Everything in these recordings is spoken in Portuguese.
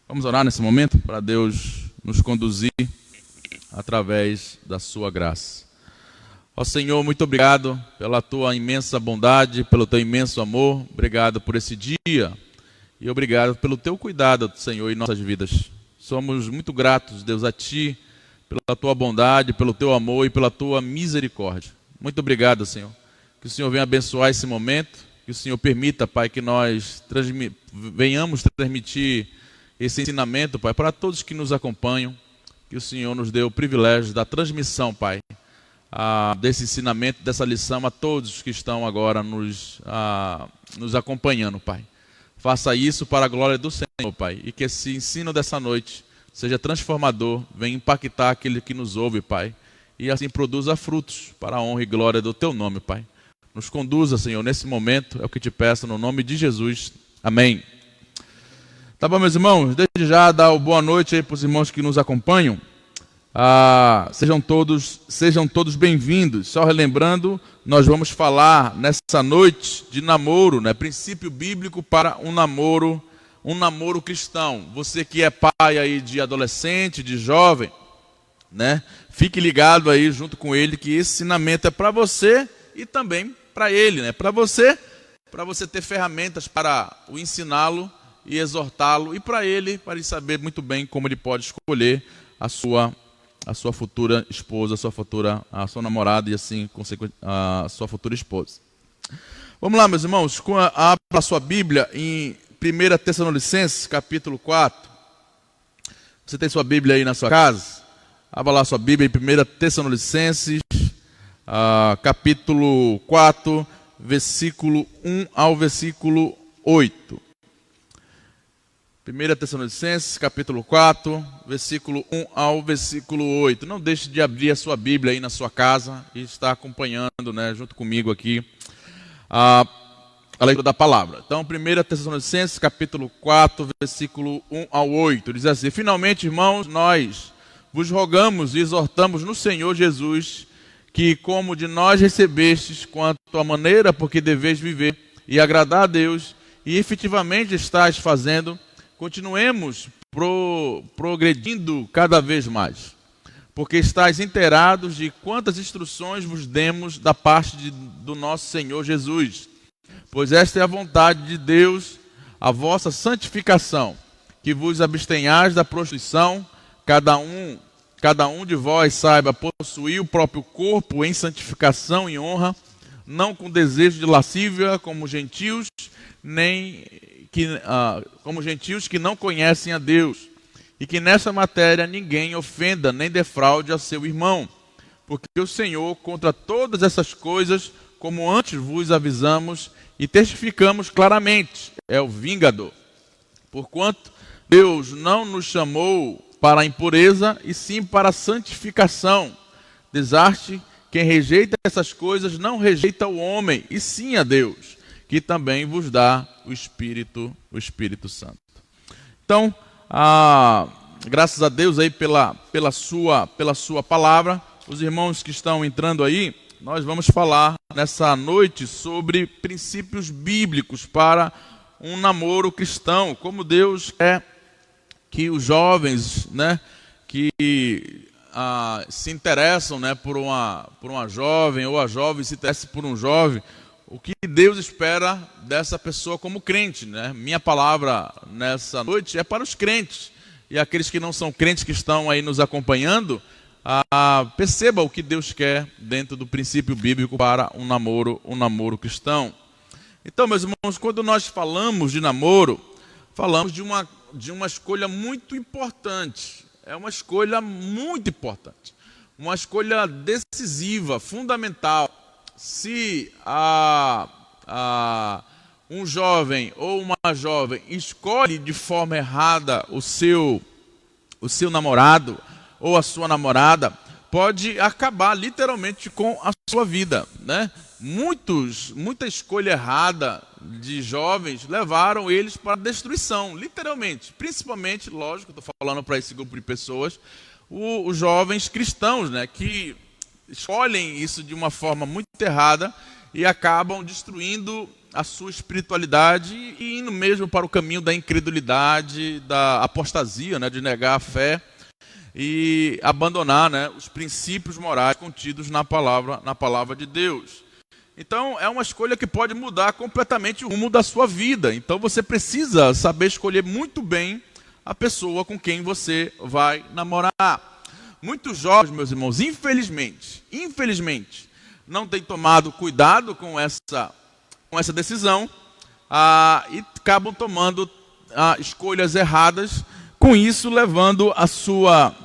Vamos orar nesse momento para Deus nos conduzir através da sua graça. Ó Senhor, muito obrigado pela tua imensa bondade, pelo teu imenso amor. Obrigado por esse dia e obrigado pelo teu cuidado, Senhor, em nossas vidas. Somos muito gratos, Deus, a ti, pela tua bondade, pelo teu amor e pela tua misericórdia. Muito obrigado, Senhor. Que o Senhor venha abençoar esse momento, que o Senhor permita, Pai, que nós venhamos transmitir esse ensinamento, Pai, para todos que nos acompanham. Que o Senhor nos dê o privilégio da transmissão, Pai, desse ensinamento, dessa lição a todos que estão agora nos acompanhando, Pai. Faça isso para a glória do Senhor, Pai, e que esse ensino dessa noite seja transformador, venha impactar aquele que nos ouve, Pai, e assim produza frutos para a honra e glória do Teu nome, Pai. Nos conduza, Senhor, nesse momento, é o que te peço no nome de Jesus. Amém. Tá bom, meus irmãos? Desde já dar uma boa noite aí para os irmãos que nos acompanham. Sejam todos bem-vindos. Só relembrando, nós vamos falar nessa noite de namoro, né? Princípio bíblico para um namoro cristão. Você que é pai aí de adolescente, de jovem, né? Fique ligado aí junto com ele que esse ensinamento é para você e também para ele, né? Para você ter ferramentas para o ensiná-lo e exortá-lo, e para ele saber muito bem como ele pode escolher a sua futura esposa, a sua namorada e assim, a sua futura esposa. Vamos lá, meus irmãos, abra a sua Bíblia em 1 Tessalonicenses, capítulo 4. Você tem sua Bíblia aí na sua casa? Abra lá a sua Bíblia em 1 Tessalonicenses, capítulo 4, versículo 1 ao versículo 8. 1 Tessalonicenses, capítulo 4, versículo 1 ao versículo 8. Não deixe de abrir a sua Bíblia aí na sua casa e estar acompanhando, né, junto comigo aqui, a leitura da palavra. Então, 1 Tessalonicenses, capítulo 4, versículo 1 ao 8. Diz assim: Finalmente, irmãos, nós vos rogamos e exortamos no Senhor Jesus que, como de nós recebestes, quanto à maneira por que deveis viver e agradar a Deus, e efetivamente estáis fazendo, continuemos progredindo cada vez mais, porque estáis inteirados de quantas instruções vos demos da parte do nosso Senhor Jesus. Pois esta é a vontade de Deus, a vossa santificação, que vos abstenhais da prostituição, cada um de vós saiba possuir o próprio corpo em santificação e honra, não com desejo de lascívia, como gentios que não conhecem a Deus, e que nessa matéria ninguém ofenda nem defraude a seu irmão, porque o Senhor, contra todas essas coisas, como antes vos avisamos e testificamos claramente, é o vingador. Porquanto Deus não nos chamou para a impureza, e sim para a santificação. Desaste, quem rejeita essas coisas não rejeita o homem, e sim a Deus, que também vos dá o Espírito Santo. Então, graças a Deus aí pela sua palavra. Os irmãos que estão entrando aí, nós vamos falar nessa noite sobre princípios bíblicos para um namoro cristão. Como Deus quer que os jovens, né, que se interessam, né, por uma jovem, ou a jovem se interessa por um jovem, o que Deus espera dessa pessoa como crente, né? Minha palavra nessa noite é para os crentes. E aqueles que não são crentes que estão aí nos acompanhando, perceba o que Deus quer dentro do princípio bíblico para um namoro cristão. Então, meus irmãos, quando nós falamos de namoro, falamos de uma escolha muito importante. É uma escolha muito importante. Uma escolha decisiva, fundamental. Se um jovem ou uma jovem escolhe de forma errada o seu namorado ou a sua namorada, pode acabar literalmente com a sua vida, né? Muita escolha errada de jovens levaram eles para a destruição, literalmente. Principalmente, lógico, estou falando para esse grupo de pessoas, os jovens cristãos, né, que escolhem isso de uma forma muito errada e acabam destruindo a sua espiritualidade e indo mesmo para o caminho da incredulidade, da apostasia, né, de negar a fé e abandonar, né, os princípios morais contidos na palavra de Deus. Então, é uma escolha que pode mudar completamente o rumo da sua vida. Então, você precisa saber escolher muito bem a pessoa com quem você vai namorar. Muitos jovens, meus irmãos, infelizmente, não têm tomado cuidado com essa decisão e acabam tomando escolhas erradas, com isso levando a sua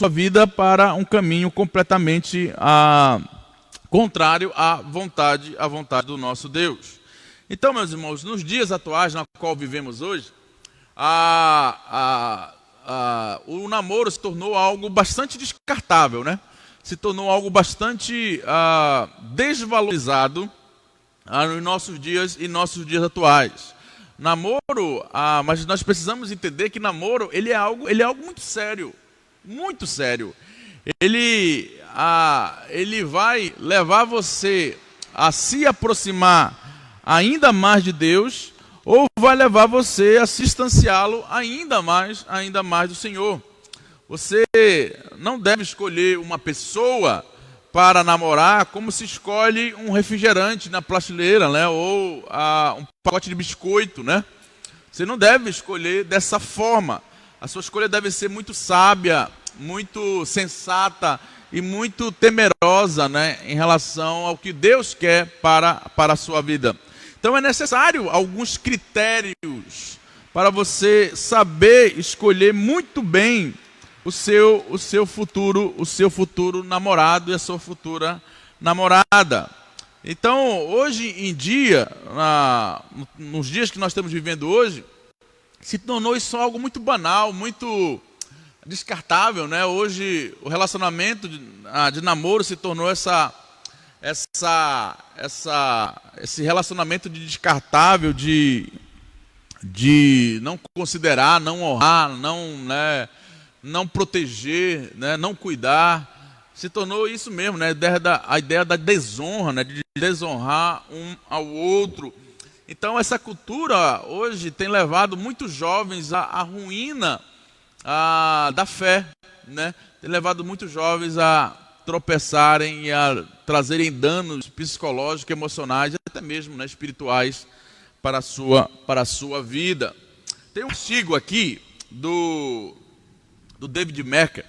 vida para um caminho completamente contrário à vontade do nosso Deus. Então, meus irmãos, nos dias atuais na qual vivemos hoje, o namoro se tornou algo bastante descartável, né? Se tornou algo bastante desvalorizado nos nossos dias atuais. Namoro, mas nós precisamos entender que namoro ele é algo muito sério, muito sério. Ele vai levar você a se aproximar ainda mais de Deus, ou vai levar você a se distanciá-lo ainda mais do Senhor. Você não deve escolher uma pessoa para namorar como se escolhe um refrigerante na prateleira, né? Ou um pacote de biscoito, né? Você não deve escolher dessa forma. A sua escolha deve ser muito sábia, muito sensata e muito temerosa, né, em relação ao que Deus quer para a sua vida. Então é necessário alguns critérios para você saber escolher muito bem o seu futuro namorado e a sua futura namorada. Então, hoje em dia, nos dias que nós estamos vivendo hoje, se tornou isso algo muito banal, muito descartável, né? Hoje o relacionamento de namoro se tornou esse relacionamento de descartável, de não considerar, não honrar, não proteger, né? Não cuidar. Se tornou isso mesmo, né? A ideia da desonra, né? De desonrar um ao outro. Então essa cultura hoje tem levado muitos jovens à ruína da fé, né? Tem levado muitos jovens a tropeçarem e a trazerem danos psicológicos, emocionais e até mesmo, né, espirituais para a sua vida. Tem um artigo aqui do David Merker,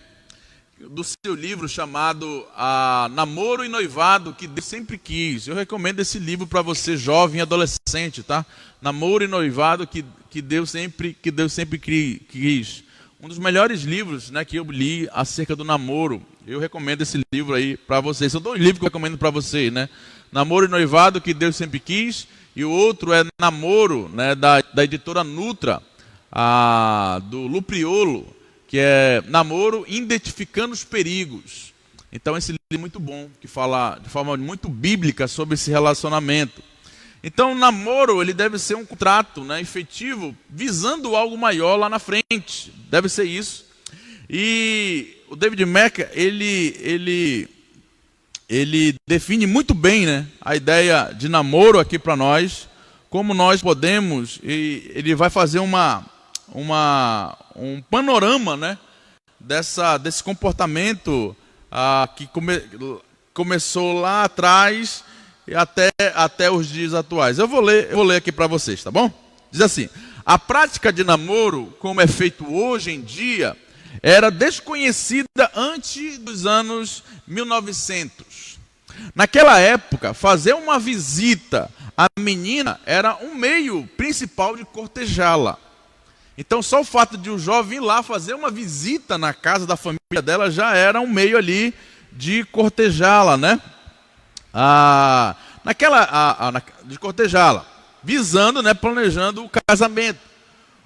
do seu livro chamado Namoro e Noivado que Deus Sempre Quis. Eu recomendo esse livro para você, jovem e adolescente, tá? Namoro e Noivado que Deus sempre quis. Um dos melhores livros, né, que eu li acerca do namoro. Eu recomendo esse livro aí para vocês. São dois livros que eu recomendo para vocês, né? Namoro e Noivado que Deus Sempre Quis, e o outro é Namoro, né, da editora Nutra, do Lupriolo, que é Namoro Identificando os Perigos. Então esse livro é muito bom, que fala de forma muito bíblica sobre esse relacionamento. Então o namoro ele deve ser um contrato, né, efetivo, visando algo maior lá na frente. Deve ser isso. E o David Merker, ele define muito bem, né, a ideia de namoro aqui para nós, como nós podemos, e ele vai fazer um panorama, né, desse comportamento que começou lá atrás e até os dias atuais. Eu vou ler aqui para vocês, tá bom? Diz assim: a prática de namoro, como é feito hoje em dia, era desconhecida antes dos anos 1900. Naquela época, fazer uma visita à menina era um meio principal de cortejá-la. Então, só o fato de o jovem ir lá fazer uma visita na casa da família dela já era um meio ali de cortejá-la, né? De cortejá-la, visando, né, planejando o casamento.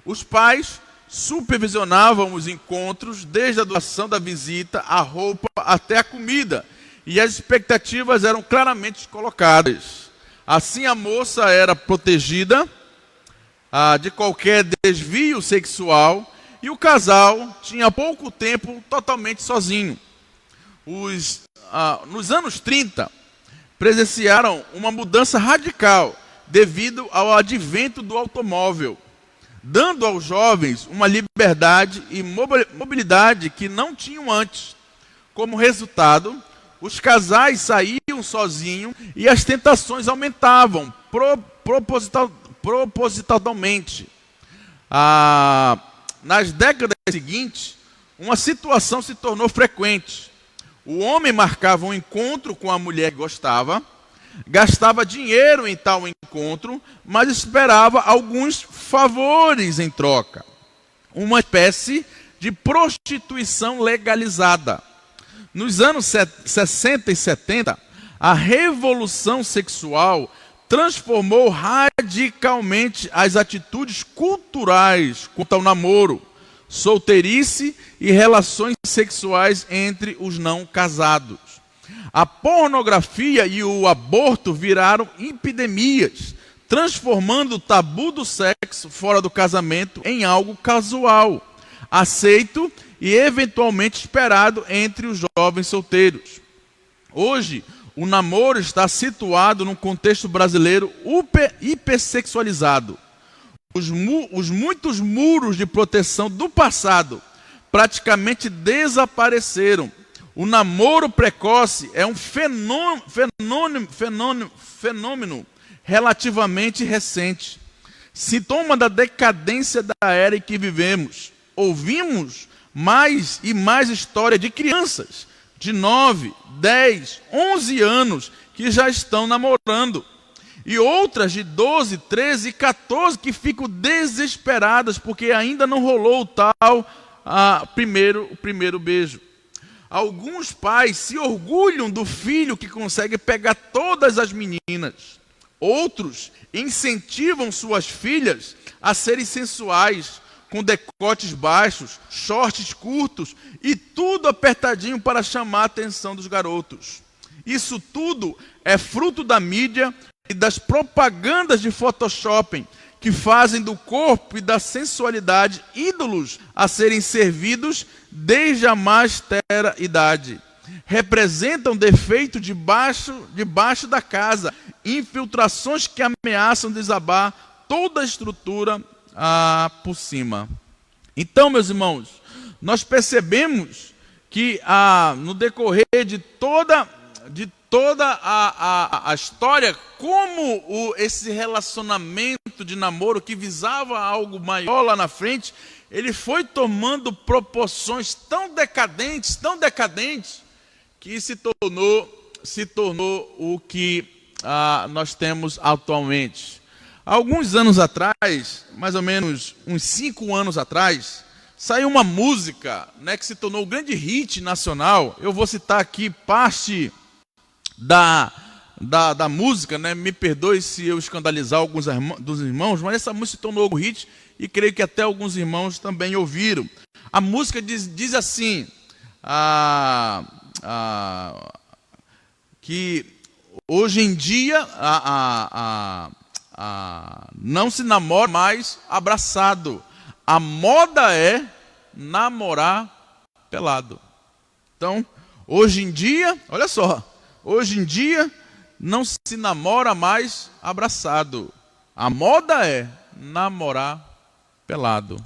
Os pais supervisionavam os encontros, desde a doação da visita, a roupa, até a comida. E as expectativas eram claramente colocadas. Assim a moça era protegida de qualquer desvio sexual e o casal tinha pouco tempo totalmente sozinho. Nos anos 30, presenciaram uma mudança radical devido ao advento do automóvel, dando aos jovens uma liberdade e mobilidade que não tinham antes. Como resultado, os casais saíam sozinhos e as tentações aumentavam propositalmente. Nas décadas seguintes, uma situação se tornou frequente. O homem marcava um encontro com a mulher que gostava, gastava dinheiro em tal encontro, mas esperava alguns favores em troca. Uma espécie de prostituição legalizada. Nos anos 60 e 70, a revolução sexual transformou radicalmente as atitudes culturais quanto ao namoro, solteirice e relações sexuais entre os não casados. A pornografia e o aborto viraram epidemias, transformando o tabu do sexo fora do casamento em algo casual, aceito e eventualmente esperado entre os jovens solteiros. Hoje, o namoro está situado num contexto brasileiro hipersexualizado. Os muitos muros de proteção do passado praticamente desapareceram. O namoro precoce é um fenômeno relativamente recente, sintoma da decadência da era em que vivemos. Ouvimos mais e mais histórias de crianças de 9, 10, 11 anos que já estão namorando. E outras de 12, 13 e 14 que ficam desesperadas porque ainda não rolou o tal o primeiro beijo. Alguns pais se orgulham do filho que consegue pegar todas as meninas. Outros incentivam suas filhas a serem sensuais, com decotes baixos, shorts curtos e tudo apertadinho para chamar a atenção dos garotos. Isso tudo é fruto da mídia e das propagandas de Photoshop que fazem do corpo e da sensualidade ídolos a serem servidos desde a mais tenra idade. Representam defeito debaixo da casa, infiltrações que ameaçam desabar toda a estrutura por cima. Então, meus irmãos, nós percebemos que no decorrer de toda a história, como esse relacionamento de namoro que visava algo maior lá na frente, ele foi tomando proporções tão decadentes, que se tornou o que nós temos atualmente. Há alguns anos atrás, mais ou menos uns 5 anos atrás, saiu uma música, né, que se tornou um grande hit nacional. Eu vou citar aqui parte da música, né? Me perdoe se eu escandalizar alguns dos irmãos, mas essa música se tornou um hit e creio que até alguns irmãos também ouviram. A música diz assim, que hoje em dia não se namora mais abraçado. A moda é namorar pelado. Então, hoje em dia, olha só, hoje em dia não se namora mais abraçado. A moda é namorar pelado.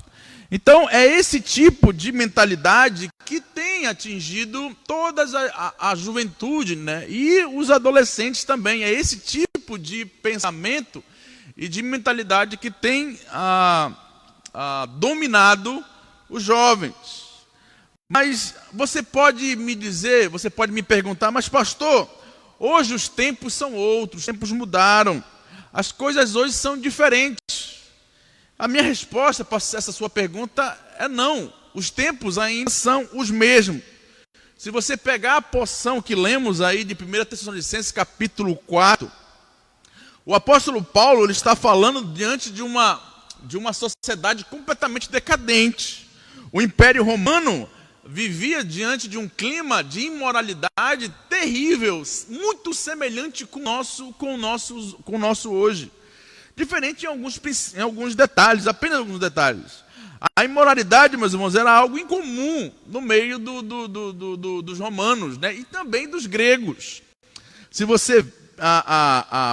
Então, é esse tipo de mentalidade que tem atingido toda a juventude, né? E os adolescentes também. É esse tipo de pensamento e de mentalidade que tem dominado os jovens. Mas você pode me dizer, você pode me perguntar, mas pastor, hoje os tempos são outros, os tempos mudaram, as coisas hoje são diferentes. A minha resposta para essa sua pergunta é não, os tempos ainda são os mesmos. Se você pegar a porção que lemos aí de 1 Tessalonicenses capítulo 4, o apóstolo Paulo ele está falando diante de uma sociedade completamente decadente. O Império Romano vivia diante de um clima de imoralidade terrível, muito semelhante com o nosso hoje. Diferente em alguns detalhes, apenas alguns detalhes. A imoralidade, meus irmãos, era algo incomum no meio dos romanos, né? E também dos gregos. Se você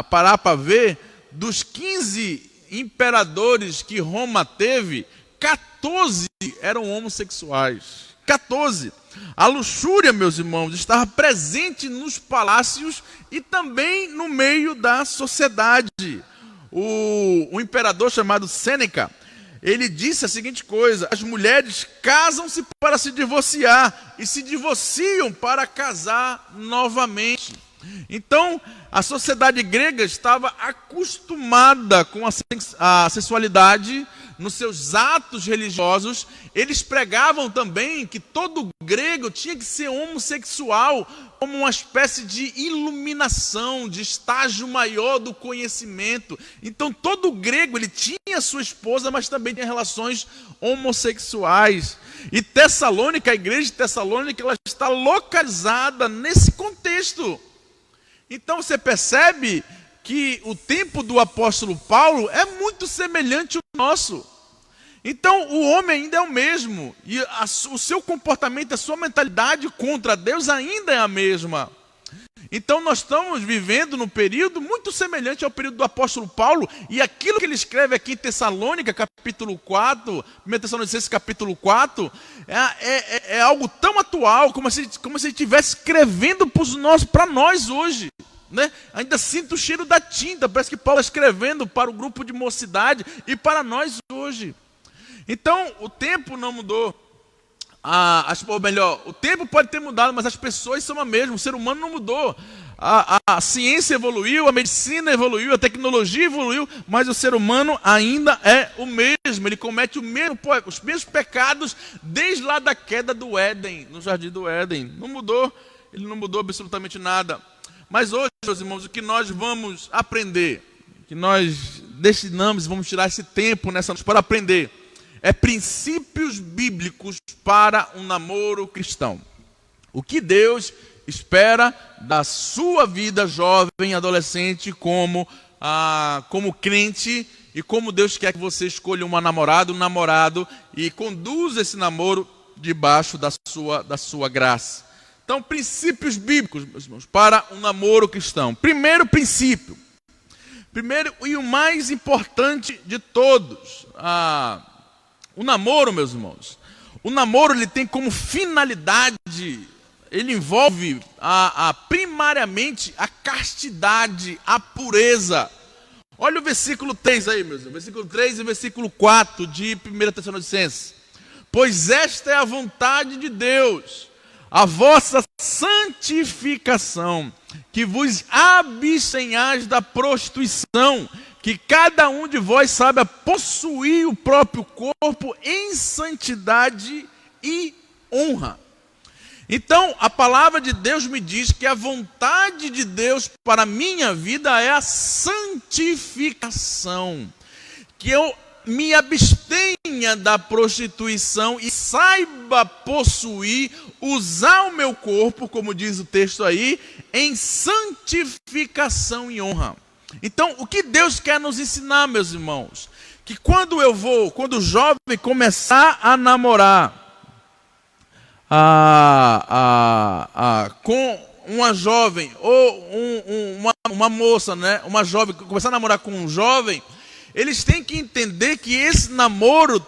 parar para ver, dos 15 imperadores que Roma teve, 14 eram homossexuais. 14. A luxúria, meus irmãos, estava presente nos palácios e também no meio da sociedade. O imperador chamado Sêneca, ele disse a seguinte coisa: as mulheres casam-se para se divorciar e se divorciam para casar novamente. Então, a sociedade grega estava acostumada com a sexualidade nos seus atos religiosos. Eles pregavam também que todo grego tinha que ser homossexual como uma espécie de iluminação, de estágio maior do conhecimento. Então todo grego, ele tinha sua esposa, mas também tinha relações homossexuais. E Tessalônica, a igreja de Tessalônica, ela está localizada nesse contexto. Então você percebe que o tempo do apóstolo Paulo é muito semelhante ao nosso. Então o homem ainda é o mesmo, e o seu comportamento, a sua mentalidade contra Deus ainda é a mesma. Então nós estamos vivendo num período muito semelhante ao período do apóstolo Paulo, e aquilo que ele escreve aqui em Tessalônica, capítulo 4, 1 Tessalonicenses capítulo 4, é algo tão atual, como se ele estivesse escrevendo para nós hoje. Né? Ainda sinto o cheiro da tinta, parece que Paulo está escrevendo para o grupo de mocidade e para nós hoje. Então o tempo não mudou. Ou melhor, o tempo pode ter mudado, mas as pessoas são a mesma, o ser humano não mudou. A ciência evoluiu, a medicina evoluiu, a tecnologia evoluiu, mas o ser humano ainda é o mesmo. Ele comete os mesmos pecados desde lá da queda do Éden, no jardim do Éden. Não mudou, ele não mudou absolutamente nada. Mas hoje, meus irmãos, o que nós vamos aprender, que nós destinamos, vamos tirar esse tempo nessa noite para aprender, é princípios bíblicos para um namoro cristão. O que Deus espera da sua vida jovem, adolescente, como crente, e como Deus quer que você escolha uma namorada, um namorado, e conduza esse namoro debaixo da sua graça. Então, princípios bíblicos, meus irmãos, para um namoro cristão. Primeiro princípio, e o mais importante de todos, o namoro, meus irmãos. O namoro, ele tem como finalidade, ele envolve primariamente a castidade, a pureza. Olha o versículo 3 aí, meus irmãos. Versículo 3 e versículo 4 de 1 Tessalonicenses. Pois esta é a vontade de Deus, a vossa santificação, que vos abstenhais da prostituição, que cada um de vós saiba possuir o próprio corpo em santidade e honra. Então, a palavra de Deus me diz que a vontade de Deus para a minha vida é a santificação, que eu me abstenha da prostituição e saiba possuir, usar o meu corpo, como diz o texto aí, em santificação e honra. Então, o que Deus quer nos ensinar, meus irmãos? Que quando o jovem começar a namorar com uma jovem, ou uma moça, né? Uma jovem, começar a namorar com um jovem, eles têm que entender que esse namoro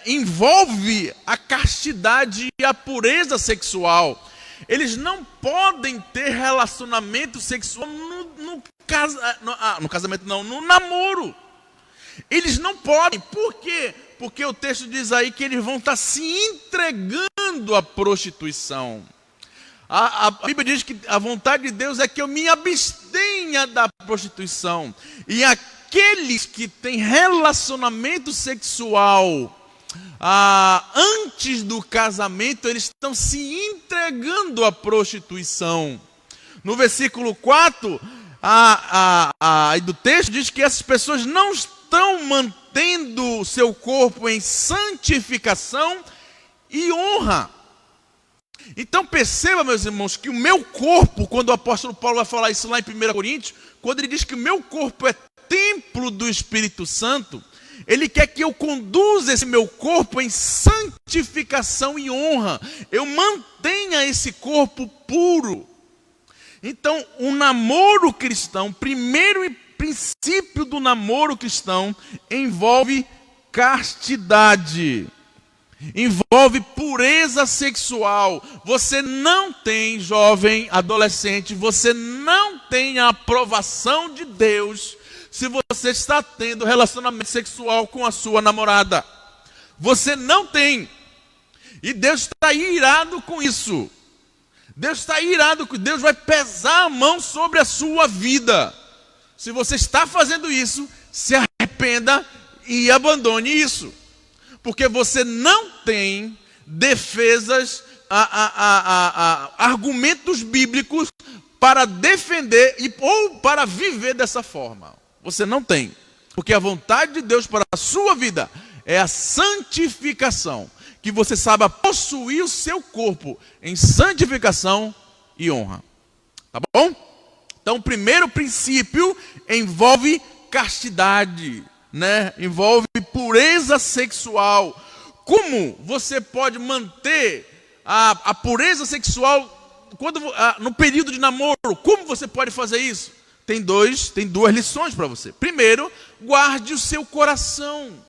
envolve a castidade e a pureza sexual. Eles não podem ter relacionamento sexual no namoro. Eles não podem. Por quê? Porque o texto diz aí que eles vão estar se entregando à prostituição. A Bíblia diz que a vontade de Deus é que eu me abstenha da prostituição. E aqueles que têm relacionamento sexual antes do casamento, eles estão se entregando à prostituição. No versículo 4 do texto diz que essas pessoas não estão mantendo o seu corpo em santificação e honra. Então perceba, meus irmãos, que o meu corpo, quando o apóstolo Paulo vai falar isso lá em 1 Coríntios, quando ele diz que o meu corpo é templo do Espírito Santo, ele quer que eu conduza esse meu corpo em santificação e honra. Eu mantenha esse corpo puro. Então, o namoro cristão, primeiro princípio do namoro cristão, envolve castidade, envolve pureza sexual. Você não tem, jovem, adolescente, você não tem a aprovação de Deus se você está tendo relacionamento sexual com a sua namorada. Você não tem. E Deus está irado com isso. Deus está irado, Deus vai pesar a mão sobre a sua vida. Se você está fazendo isso, se arrependa e abandone isso. Porque você não tem defesas, argumentos bíblicos para defender ou para viver dessa forma. Você não tem. Porque a vontade de Deus para a sua vida é a santificação. Que você saiba possuir o seu corpo em santificação e honra. Tá bom? Então, o primeiro princípio envolve castidade, né? Envolve pureza sexual. Como você pode manter a pureza sexual no período de namoro? Como você pode fazer isso? Tem duas lições para você. Primeiro, guarde o seu coração.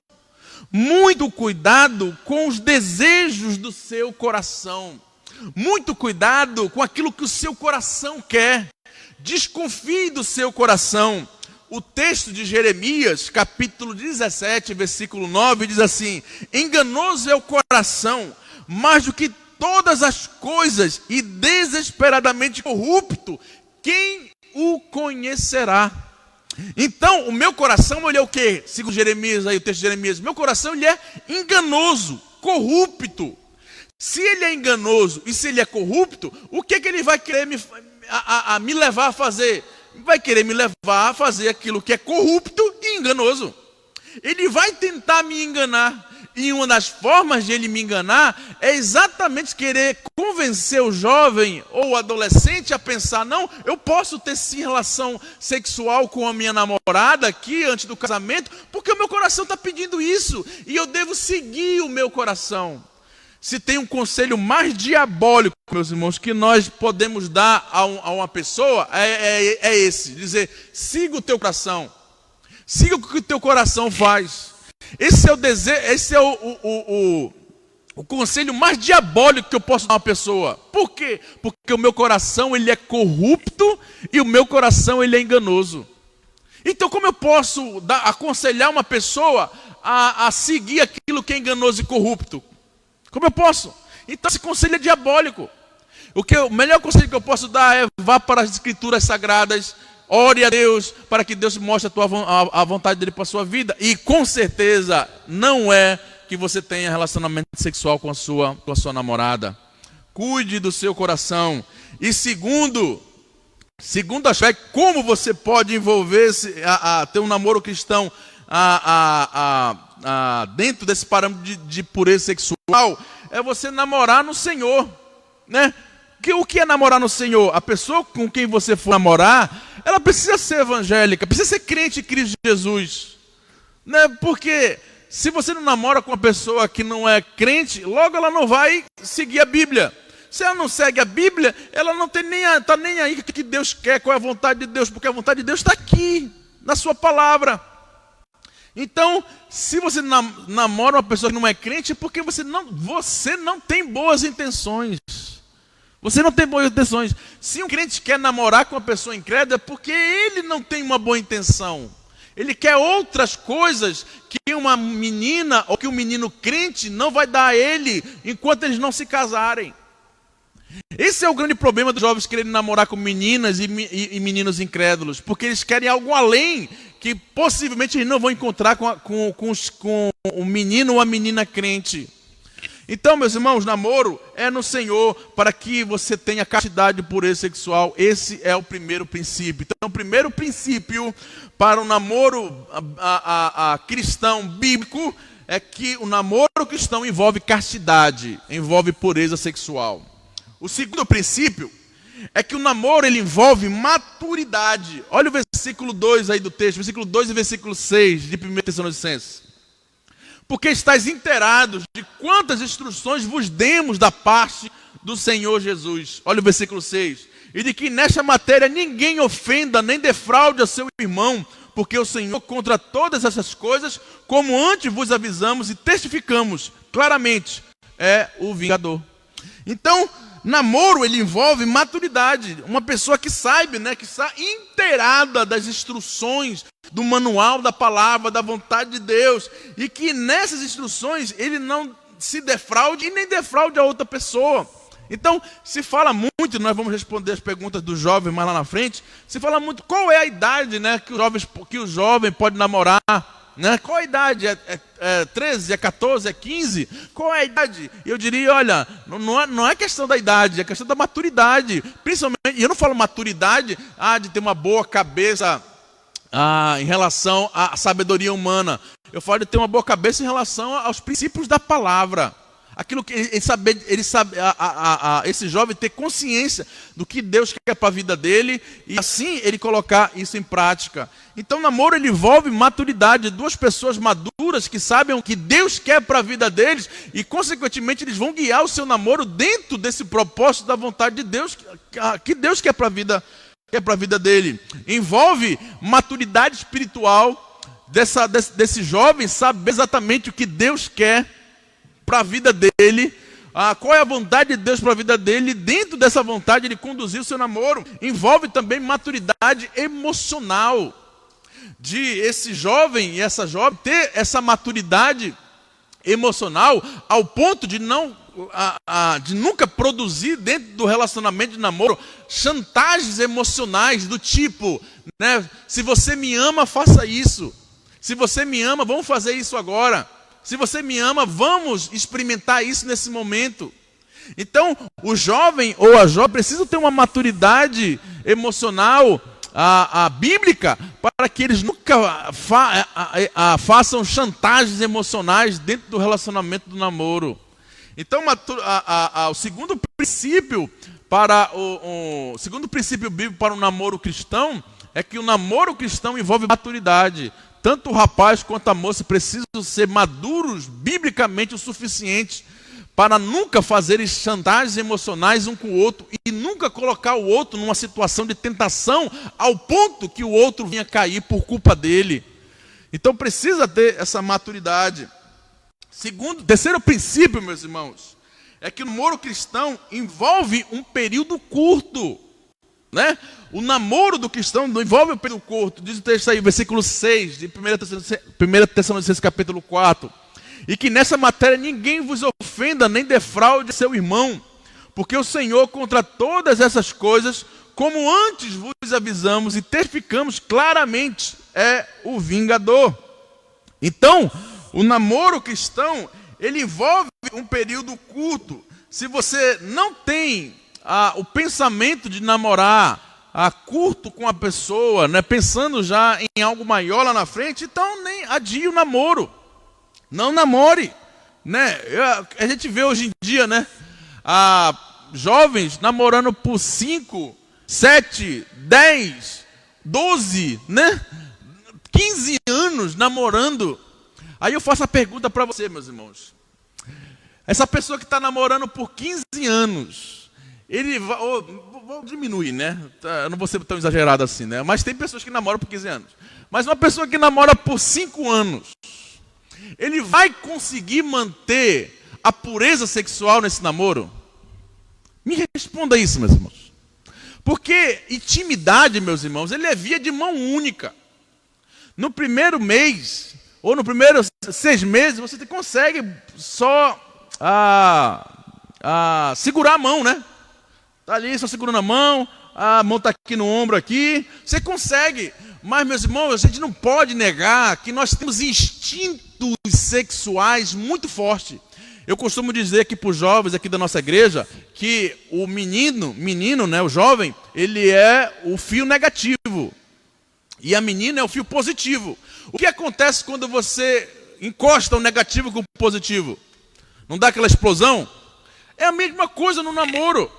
Muito cuidado com os desejos do seu coração. Muito cuidado com aquilo que o seu coração quer. Desconfie do seu coração. O texto de Jeremias, capítulo 17, versículo 9, diz assim: enganoso é o coração, mais do que todas as coisas, e desesperadamente corrupto, quem o conhecerá? Então, o meu coração, ele é o quê? Segundo Jeremias, aí o texto de Jeremias, meu coração, ele é enganoso, corrupto. Se ele é enganoso e se ele é corrupto, o que ele vai querer me levar a fazer? Vai querer me levar a fazer aquilo que é corrupto e enganoso. Ele vai tentar me enganar. E uma das formas de ele me enganar é exatamente querer convencer o jovem ou o adolescente a pensar: não, eu posso ter sim relação sexual com a minha namorada aqui antes do casamento, porque o meu coração está pedindo isso, e eu devo seguir o meu coração. Se tem um conselho mais diabólico, meus irmãos, que nós podemos dar a uma pessoa, é esse: dizer, siga o teu coração, siga o que o teu coração faz. Esse é o desejo, esse é o conselho mais diabólico que eu posso dar a uma pessoa. Por quê? Porque o meu coração, ele é corrupto e o meu coração, ele é enganoso. Então, como eu posso aconselhar uma pessoa a seguir aquilo que é enganoso e corrupto? Como eu posso? Então, esse conselho é diabólico. O melhor conselho que eu posso dar é: vá para as escrituras sagradas, ore a Deus para que Deus mostre a vontade dele para a sua vida. E com certeza não é que você tenha relacionamento sexual com a sua namorada. Cuide do seu coração. E segundo aspecto, como você pode envolver-se ter um namoro cristão dentro desse parâmetro de pureza sexual, é você namorar no Senhor, né? O que é namorar no Senhor? A pessoa com quem você for namorar, ela precisa ser evangélica, precisa ser crente em Cristo Jesus, né? Porque se você não namora com uma pessoa que não é crente, logo ela não vai seguir a Bíblia. Se ela não segue a Bíblia, ela não está nem aí o que Deus quer, qual é a vontade de Deus, porque a vontade de Deus está aqui, na sua palavra. Então, se você namora uma pessoa que não é crente, é porque você não tem boas intenções. Você não tem boas intenções. Se um crente quer namorar com uma pessoa incrédula, é porque ele não tem uma boa intenção. Ele quer outras coisas que uma menina ou que um menino crente não vai dar a ele enquanto eles não se casarem. Esse é o grande problema dos jovens querendo namorar com meninas e meninos incrédulos, porque eles querem algo além que possivelmente eles não vão encontrar com um menino ou a menina crente. Então, meus irmãos, namoro é no Senhor para que você tenha castidade e pureza sexual. Esse é o primeiro princípio. Então, o primeiro princípio para o namoro cristão bíblico é que o namoro cristão envolve castidade, envolve pureza sexual. O segundo princípio é que o namoro ele envolve maturidade. Olha o versículo 2 aí do texto, versículo 2 e versículo 6 de 1 Tessalonicenses. Porque estáis inteirados de quantas instruções vos demos da parte do Senhor Jesus. Olha o versículo 6. e de que nesta matéria ninguém ofenda nem defraude a seu irmão, porque o Senhor contra todas essas coisas, como antes vos avisamos e testificamos claramente, é o vingador. Então, namoro, ele envolve maturidade. Uma pessoa que sabe, que está inteirada das instruções, do manual da palavra, da vontade de Deus. E que nessas instruções ele não se defraude e nem defraude a outra pessoa. Então, se fala muito, nós vamos responder as perguntas dos jovens mais lá na frente, se fala muito qual é a idade que o jovem pode namorar. Qual a idade? É 13, é 14, é 15? Qual é a idade? Eu diria, olha, não é questão da idade, é questão da maturidade. Principalmente, e eu não falo maturidade de ter uma boa cabeça em relação à sabedoria humana. Eu falo de ter uma boa cabeça em relação aos princípios da palavra. Aquilo que esse jovem ter consciência do que Deus quer para a vida dele e assim ele colocar isso em prática. Então, o namoro ele envolve maturidade, duas pessoas maduras que sabem o que Deus quer para a vida deles e, consequentemente, eles vão guiar o seu namoro dentro desse propósito da vontade de Deus, que Deus quer para a vida dele. Envolve maturidade espiritual desse jovem saber exatamente o que Deus quer para a vida dele, qual é a vontade de Deus para a vida dele, dentro dessa vontade ele conduzir o seu namoro. Envolve também maturidade emocional, de esse jovem e essa jovem ter essa maturidade emocional ao ponto de de nunca produzir dentro do relacionamento de namoro chantagens emocionais do tipo, se você me ama, faça isso, se você me ama, vamos fazer isso agora. Se você me ama, vamos experimentar isso nesse momento. Então, o jovem ou a jovem precisa ter uma maturidade emocional bíblica para que eles nunca façam chantagens emocionais dentro do relacionamento do namoro. Então, o segundo princípio o segundo princípio bíblico para o namoro cristão é que o namoro cristão envolve maturidade. Tanto o rapaz quanto a moça precisam ser maduros biblicamente o suficiente para nunca fazerem chantagens emocionais um com o outro e nunca colocar o outro numa situação de tentação ao ponto que o outro venha cair por culpa dele. Então precisa ter essa maturidade. Terceiro princípio, meus irmãos, é que o namoro cristão envolve um período curto. O namoro do cristão não envolve um período curto. Diz o texto aí, versículo 6 de 1 Tessalonicenses capítulo 4. E que nessa matéria ninguém vos ofenda nem defraude seu irmão, porque o Senhor contra todas essas coisas, como antes vos avisamos e testificamos claramente, é o vingador. Então, o namoro cristão, ele envolve um período curto. Se você não tem o pensamento de namorar curto com a pessoa, pensando já em algo maior lá na frente, então nem adie o namoro. Não namore. A gente vê hoje em dia, jovens namorando por 5, 7, 10, 12, 15 anos namorando. Aí eu faço a pergunta para você, meus irmãos. Essa pessoa que está namorando por 15 anos, ele vai... Vou diminuir, Eu não vou ser tão exagerado assim, Mas tem pessoas que namoram por 15 anos. Mas uma pessoa que namora por 5 anos, ele vai conseguir manter a pureza sexual nesse namoro? Me responda isso, meus irmãos. Porque intimidade, meus irmãos, ele é via de mão única. No primeiro mês, ou no primeiro 6 meses, você consegue só segurar a mão, Está ali só segurando a mão está aqui no ombro aqui, você consegue. Mas, meus irmãos, a gente não pode negar que nós temos instintos sexuais muito fortes. Eu costumo dizer aqui para os jovens aqui da nossa igreja que o menino, o jovem, ele é o fio negativo e a menina é o fio positivo. O que acontece quando você encosta o negativo com o positivo? Não dá aquela explosão? É a mesma coisa no namoro.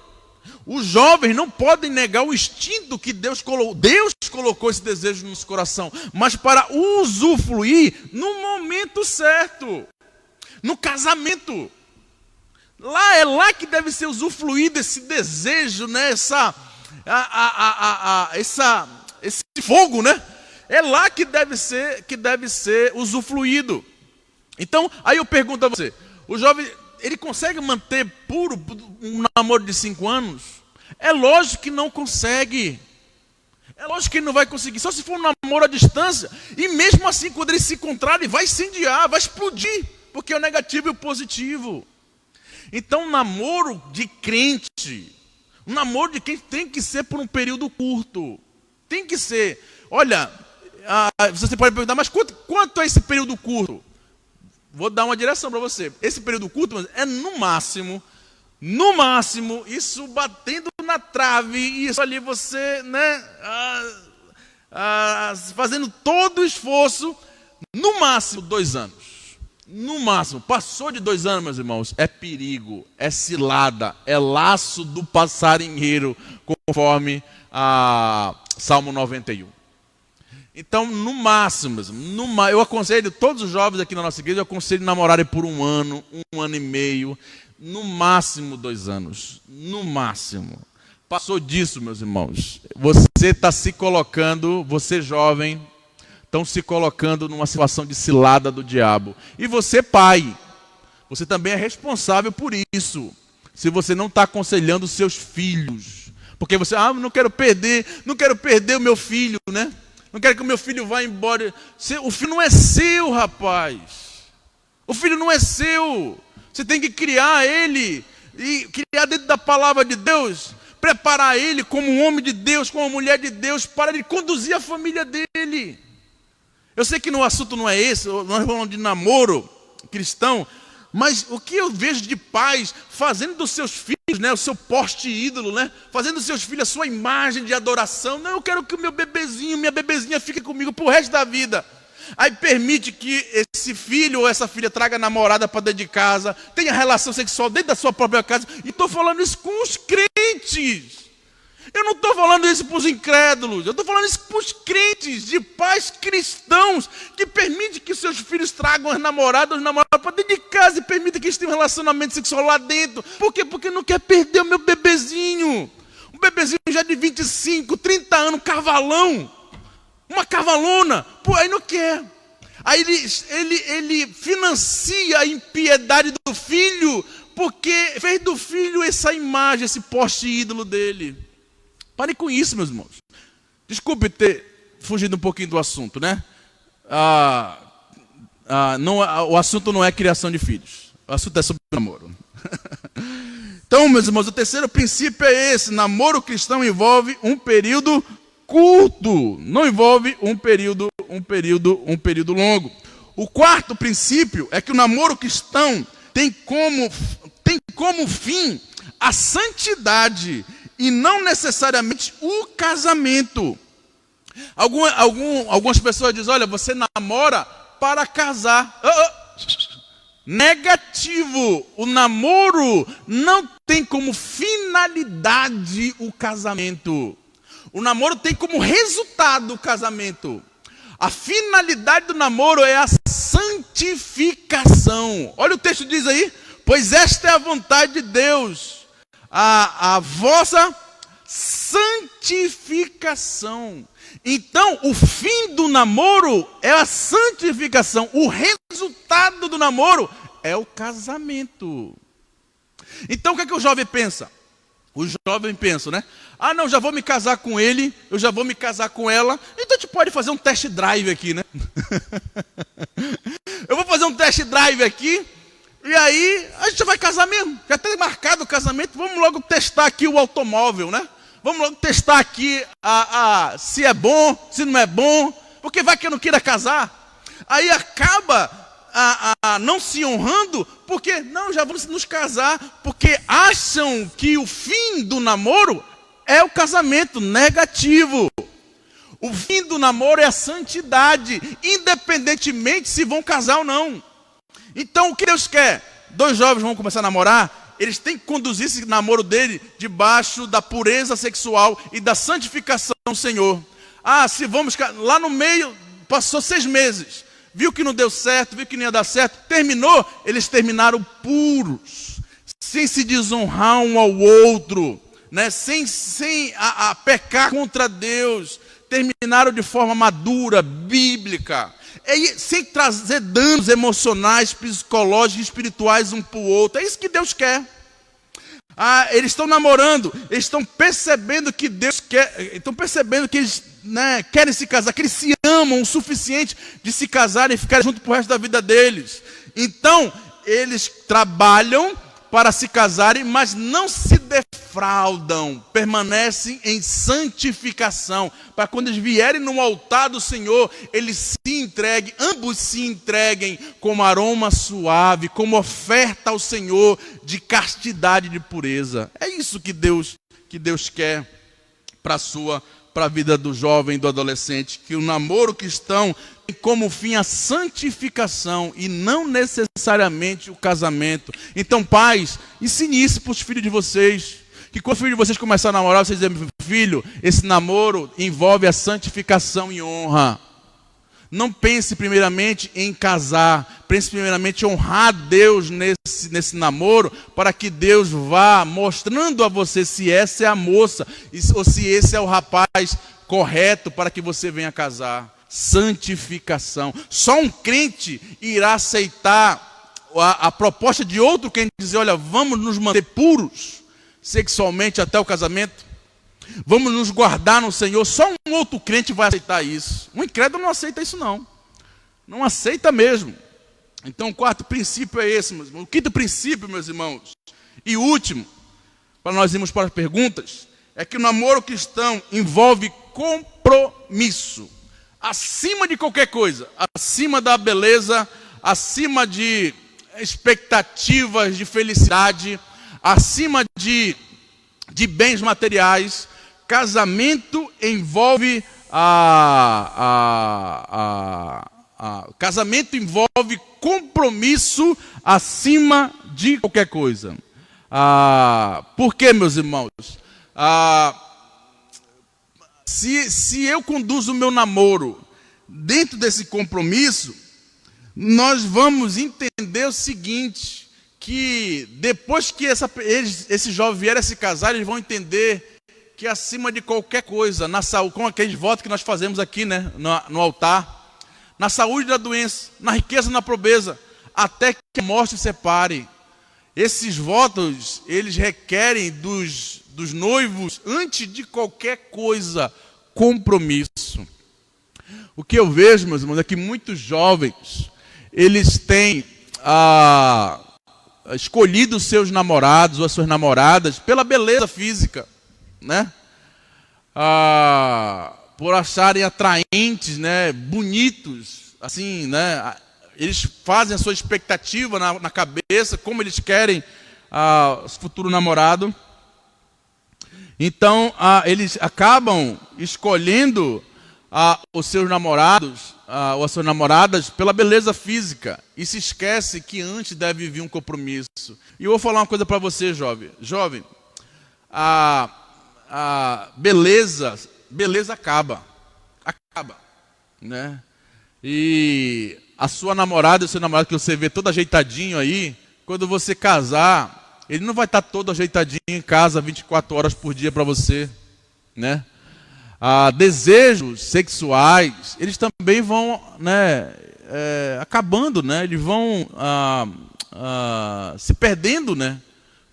Os jovens não podem negar o instinto que Deus colocou. Deus colocou esse desejo no nosso coração, mas para usufruir no momento certo, no casamento. É lá que deve ser usufruído esse desejo, esse fogo, né? É lá que deve ser usufruído. Então, aí eu pergunto a você, o jovem, ele consegue manter puro um namoro de 5 anos? É lógico que não consegue. É lógico que ele não vai conseguir, só se for um namoro à distância. E mesmo assim, quando eles se encontrarem, vai incendiar, vai explodir, porque é o negativo e o positivo. Então, um namoro de crente tem que ser por um período curto. Tem que ser. Olha, você pode perguntar, mas quanto é esse período curto? Vou dar uma direção para você. Esse período curto é no máximo, isso batendo na trave, e isso ali você, né, fazendo todo o esforço, no máximo 2 anos. No máximo, passou de 2 anos, meus irmãos, é perigo, é cilada, é laço do passarinheiro, conforme Salmo 91. Então, no máximo, eu aconselho todos os jovens aqui na nossa igreja, eu aconselho namorarem por 1 ano, 1 ano e meio, no máximo 2 anos, no máximo. Passou disso, meus irmãos, você está se colocando, você jovem, estão se colocando numa situação de cilada do diabo. E você, pai, você também é responsável por isso, se você não está aconselhando os seus filhos. Porque você, não quero perder o meu filho, né? Não quero que o meu filho vá embora. O filho não é seu, rapaz. O filho não é seu. Você tem que criar ele, e criar dentro da palavra de Deus, preparar ele como um homem de Deus, como uma mulher de Deus, para ele conduzir a família dele. Eu sei que o assunto não é esse, nós falamos de namoro cristão, mas o que eu vejo de pais fazendo dos seus filhos, né, o seu poste ídolo, né, fazendo dos seus filhos a sua imagem de adoração. Não, eu quero que o meu bebezinho, minha bebezinha fique comigo pro resto da vida. Aí permite que esse filho ou essa filha traga namorada para dentro de casa, tenha relação sexual dentro da sua própria casa. E estou falando isso com os crentes. Eu não estou falando isso para os incrédulos, eu estou falando isso para os crentes, de pais cristãos, que permitem que seus filhos tragam as namoradas para dentro de casa e permitem que eles tenham um relacionamento sexual lá dentro. Por quê? Porque não quer perder o meu bebezinho. Um bebezinho já de 25, 30 anos, cavalão, uma cavalona, pô, aí não quer. Aí ele financia a impiedade do filho, porque fez do filho essa imagem, esse poste ídolo dele. Pare com isso, meus irmãos. Desculpe ter fugido um pouquinho do assunto, né? O assunto não é criação de filhos. O assunto é sobre namoro. Então, meus irmãos, o terceiro princípio é esse. Namoro cristão envolve um período curto. Não envolve um período longo. O quarto princípio é que o namoro cristão tem como fim a santidade e não necessariamente o casamento. Algumas pessoas dizem, olha, você namora para casar. Negativo. O namoro não tem como finalidade o casamento. O namoro tem como resultado o casamento. A finalidade do namoro é a santificação. Olha o texto diz aí, pois esta é a vontade de Deus, a vossa santificação. Então, o fim do namoro é a santificação. O resultado do namoro é o casamento. Então, o que é que o jovem pensa? O jovem pensa, né? Não, já vou me casar com ele, eu já vou me casar com ela. Então, a gente pode fazer um test drive aqui, né? Eu vou fazer um test drive aqui. E aí, a gente vai casar mesmo. Já está marcado o casamento. Vamos logo testar aqui o automóvel, né? Vamos logo testar aqui se é bom, se não é bom. Porque vai que eu não queira casar. Aí acaba não se honrando. Porque, não, já vamos nos casar. Porque acham que o fim do namoro é o casamento. Negativo. O fim do namoro é a santidade. Independentemente se vão casar ou não. Então, o que Deus quer? 2 jovens vão começar a namorar, eles têm que conduzir esse namoro dele debaixo da pureza sexual e da santificação do Senhor. Se vamos lá no meio, passou 6 meses, viu que não deu certo, viu que não ia dar certo, terminou, eles terminaram puros, sem se desonrar um ao outro, né, sem a pecar contra Deus, terminaram de forma madura, bíblica, sem trazer danos emocionais, psicológicos, espirituais um para o outro. É isso que Deus quer. Eles estão namorando, eles estão percebendo que Deus quer, estão percebendo que eles, né, querem se casar, que eles se amam o suficiente de se casarem e ficarem juntos pro resto da vida deles. Então, eles trabalham para se casarem, mas não se defraudam, permanecem em santificação, para quando eles vierem no altar do Senhor, eles se entreguem, ambos se entreguem como aroma suave, como oferta ao Senhor de castidade e de pureza. É isso que Deus quer para a vida do jovem, do adolescente, que o namoro cristão tem como fim a santificação e não necessariamente o casamento. Então, pais, ensine isso para os filhos de vocês, que quando o filho de vocês começar a namorar, vocês dizem: filho, esse namoro envolve a santificação e honra. Não pense primeiramente em casar, pense primeiramente em honrar Deus nesse namoro, para que Deus vá mostrando a você se essa é a moça, ou se esse é o rapaz correto para que você venha casar. Santificação. Só um crente irá aceitar a proposta de outro crente, dizer: olha, vamos nos manter puros sexualmente até o casamento, vamos nos guardar no Senhor. Só um outro crente vai aceitar isso. Um incrédulo não aceita isso, não aceita mesmo. Então o quarto princípio é esse, meus irmãos. O quinto princípio, meus irmãos, e último, para nós irmos para as perguntas, é que o namoro cristão envolve compromisso, acima de qualquer coisa, acima da beleza, acima de expectativas de felicidade, acima de bens materiais. Casamento envolve casamento envolve compromisso acima de qualquer coisa. Por quê, meus irmãos? Se eu conduzo o meu namoro dentro desse compromisso, nós vamos entender o seguinte, que depois que esse jovem vier a se casar, eles vão entender que acima de qualquer coisa, na saúde, com aqueles votos que nós fazemos aqui, né, no altar, na saúde da doença, na riqueza, na pobreza, até que a morte separe. Esses votos, eles requerem dos noivos, antes de qualquer coisa, compromisso. O que eu vejo, meus irmãos, é que muitos jovens, eles têm escolhido os seus namorados ou as suas namoradas pela beleza física, né? Por acharem atraentes, né? Bonitos, assim, né? Eles fazem a sua expectativa na cabeça, como eles querem o futuro namorado. Então, eles acabam escolhendo os seus namorados ou as suas namoradas pela beleza física e se esquece que antes deve vir um compromisso. E eu vou falar uma coisa para você, jovem. Jovem, a beleza acaba, né? E a sua namorada, o seu namorado que você vê todo ajeitadinho aí, quando você casar, ele não vai estar todo ajeitadinho em casa 24 horas por dia para você, né? Desejos sexuais, eles também vão, né, acabando, né? Eles vão se perdendo, né,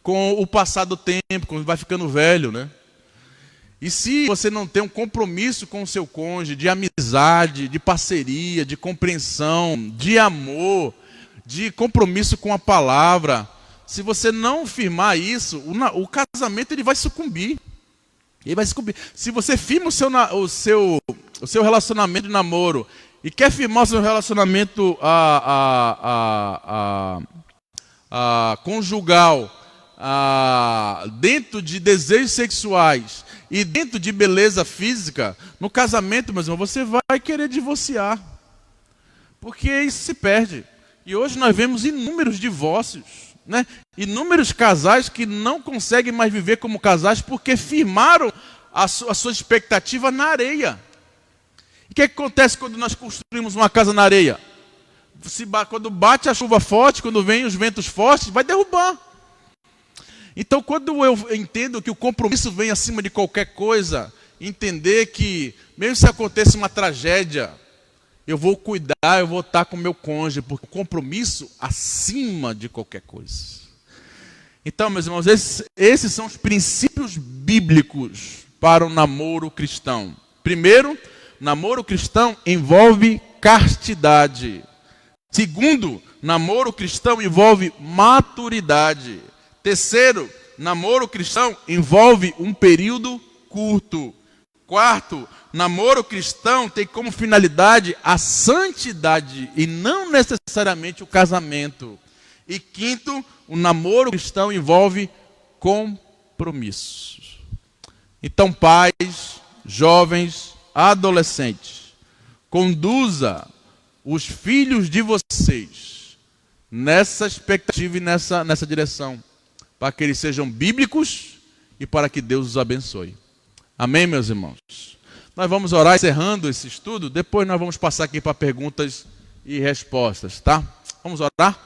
com o passar do tempo, quando vai ficando velho, né? E se você não tem um compromisso com o seu cônjuge, de amizade, de parceria, de compreensão, de amor, de compromisso com a palavra, se você não firmar isso, o casamento ele vai sucumbir. Ele vai sucumbir. Se você firma o seu relacionamento de namoro e quer firmar o seu relacionamento conjugal dentro de desejos sexuais e dentro de beleza física, no casamento, meu irmão, você vai querer divorciar, porque isso se perde. E hoje nós vemos inúmeros divórcios, né? Inúmeros casais que não conseguem mais viver como casais porque firmaram a sua expectativa na areia. E o que acontece quando nós construímos uma casa na areia? Quando bate a chuva forte, quando vem os ventos fortes, vai derrubar. Então, quando eu entendo que o compromisso vem acima de qualquer coisa, entender que, mesmo se aconteça uma tragédia, eu vou cuidar, eu vou estar com o meu cônjuge, porque o compromisso acima de qualquer coisa. Então, meus irmãos, esses são os princípios bíblicos para o namoro cristão. Primeiro, namoro cristão envolve castidade. Segundo, namoro cristão envolve maturidade. Terceiro, namoro cristão envolve um período curto. Quarto, namoro cristão tem como finalidade a santidade e não necessariamente o casamento. E quinto, o namoro cristão envolve compromissos. Então, pais, jovens, adolescentes, conduza os filhos de vocês nessa expectativa e nessa direção, para que eles sejam bíblicos e para que Deus os abençoe. Amém, meus irmãos? Nós vamos orar encerrando esse estudo, depois nós vamos passar aqui para perguntas e respostas, tá? Vamos orar?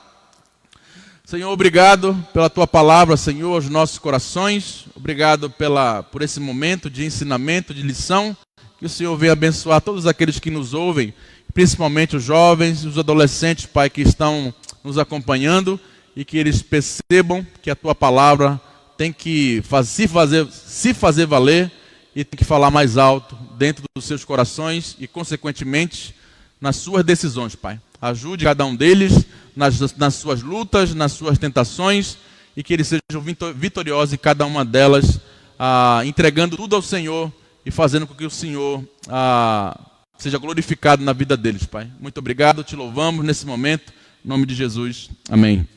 Senhor, obrigado pela Tua palavra, Senhor, aos nossos corações. Obrigado por esse momento de ensinamento, de lição. Que o Senhor venha abençoar todos aqueles que nos ouvem, principalmente os jovens e os adolescentes, Pai, que estão nos acompanhando, e que eles percebam que a Tua palavra tem que se fazer valer e tem que falar mais alto dentro dos seus corações e, consequentemente, nas suas decisões, Pai. Ajude cada um deles nas suas lutas, nas suas tentações, e que eles sejam vitoriosos em cada uma delas, entregando tudo ao Senhor e fazendo com que o Senhor seja glorificado na vida deles, Pai. Muito obrigado, te louvamos nesse momento, em nome de Jesus. Amém.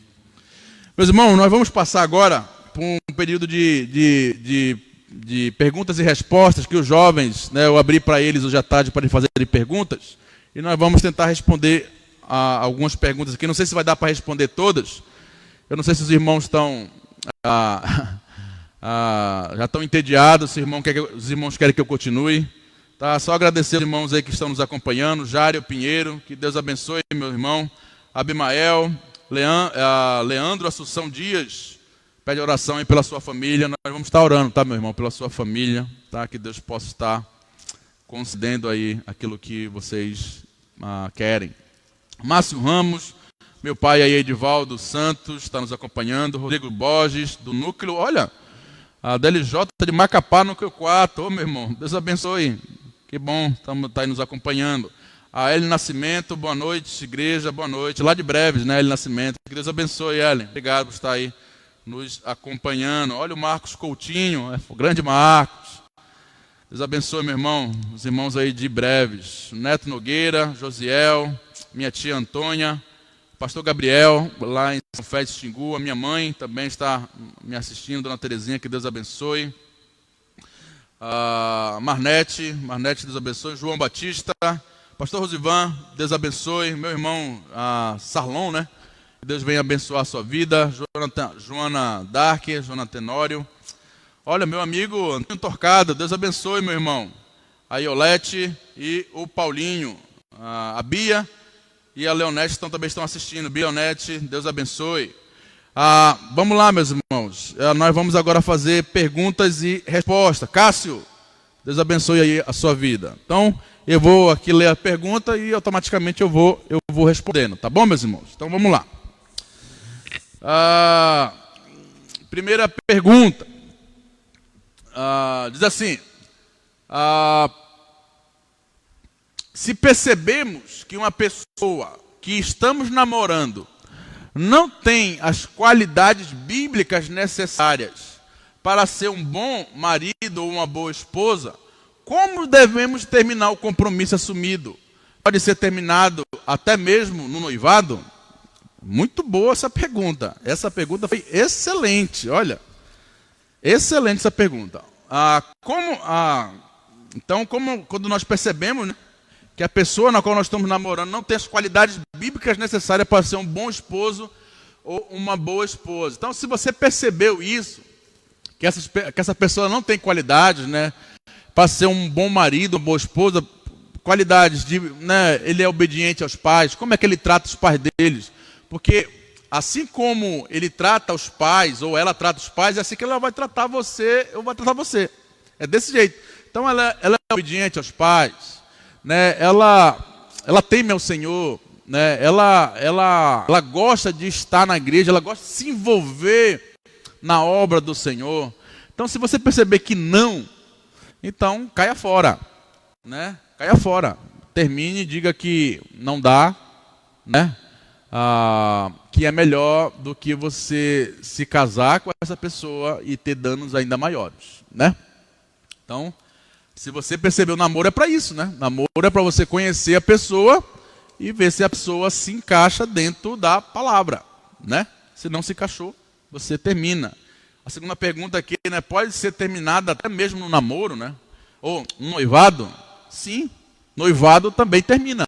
Meus irmãos, nós vamos passar agora por um período de perguntas e respostas que os jovens, eu abri para eles hoje à tarde para eles fazerem perguntas, e nós vamos tentar responder a algumas perguntas aqui. Não sei se vai dar para responder todas. Eu não sei se os irmãos estão já estão entediados, se os irmãos querem que eu continue. Tá? Só agradecer os irmãos aí que estão nos acompanhando, Jário Pinheiro, que Deus abençoe, meu irmão, Abimael, Leandro Assunção Dias, pede oração aí pela sua família. Nós vamos estar orando, tá, meu irmão, pela sua família, tá? Que Deus possa estar concedendo aí aquilo que vocês querem. Márcio Ramos, meu pai aí, Edivaldo Santos, está nos acompanhando. Rodrigo Borges, do Núcleo, olha, a DLJ de Macapá, Núcleo 4. Ô, meu irmão, Deus abençoe. Que bom, está aí nos acompanhando. A Ellen Nascimento, boa noite, igreja, boa noite. Lá de Breves, né, Ellen Nascimento. Que Deus abençoe, Ellen. Obrigado por estar aí nos acompanhando. Olha o Marcos Coutinho, o grande Marcos. Deus abençoe, meu irmão, os irmãos aí de Breves. Neto Nogueira, Josiel, minha tia Antônia, pastor Gabriel, lá em São Félix, Xingu. A minha mãe também está me assistindo, dona Terezinha, que Deus abençoe. Marnete, Deus abençoe. João Batista, pastor Rosivan, Deus abençoe. Meu irmão Sarlon, né? Deus venha abençoar a sua vida. Joana Dark, Joana Tenório. Olha, meu amigo Antônio Torcada, Deus abençoe, meu irmão. A Iolete e o Paulinho. A Bia e a Leonete também estão assistindo. Bia, Leonete, Deus abençoe. Vamos lá, meus irmãos. Nós vamos agora fazer perguntas e respostas. Cássio, Deus abençoe aí a sua vida. Então, eu vou aqui ler a pergunta e automaticamente eu vou respondendo. Tá bom, meus irmãos? Então, vamos lá. Primeira pergunta. Diz assim: se percebemos que uma pessoa que estamos namorando não tem as qualidades bíblicas necessárias para ser um bom marido ou uma boa esposa, como devemos terminar o compromisso assumido? Pode ser terminado até mesmo no noivado? Muito boa essa pergunta. Essa pergunta foi excelente, olha. Excelente essa pergunta. Então, quando nós percebemos, né, que a pessoa na qual nós estamos namorando não tem as qualidades bíblicas necessárias para ser um bom esposo ou uma boa esposa. Então, se você percebeu isso, que essa pessoa não tem qualidades, né, para ser um bom marido, uma boa esposa, qualidades de, né, ele é obediente aos pais, como é que ele trata os pais deles? Porque assim como ele trata os pais, ou ela trata os pais, é assim que ela vai tratar você, ou vai tratar você. É desse jeito. Então ela é obediente aos pais, né? Ela teme ao Senhor, né? Ela gosta de estar na igreja, ela gosta de se envolver na obra do Senhor. Então, se você perceber que não, então caia fora, né? Caia fora. Termine e diga que não dá, né? Que é melhor do que você se casar com essa pessoa e ter danos ainda maiores, né? Então, se você percebeu, o namoro é para isso, né? Namoro é para você conhecer a pessoa e ver se a pessoa se encaixa dentro da palavra, né? Se não se encaixou, você termina. A segunda pergunta aqui, né? Pode ser terminada até mesmo no namoro, né? Ou no noivado? Sim, noivado também termina.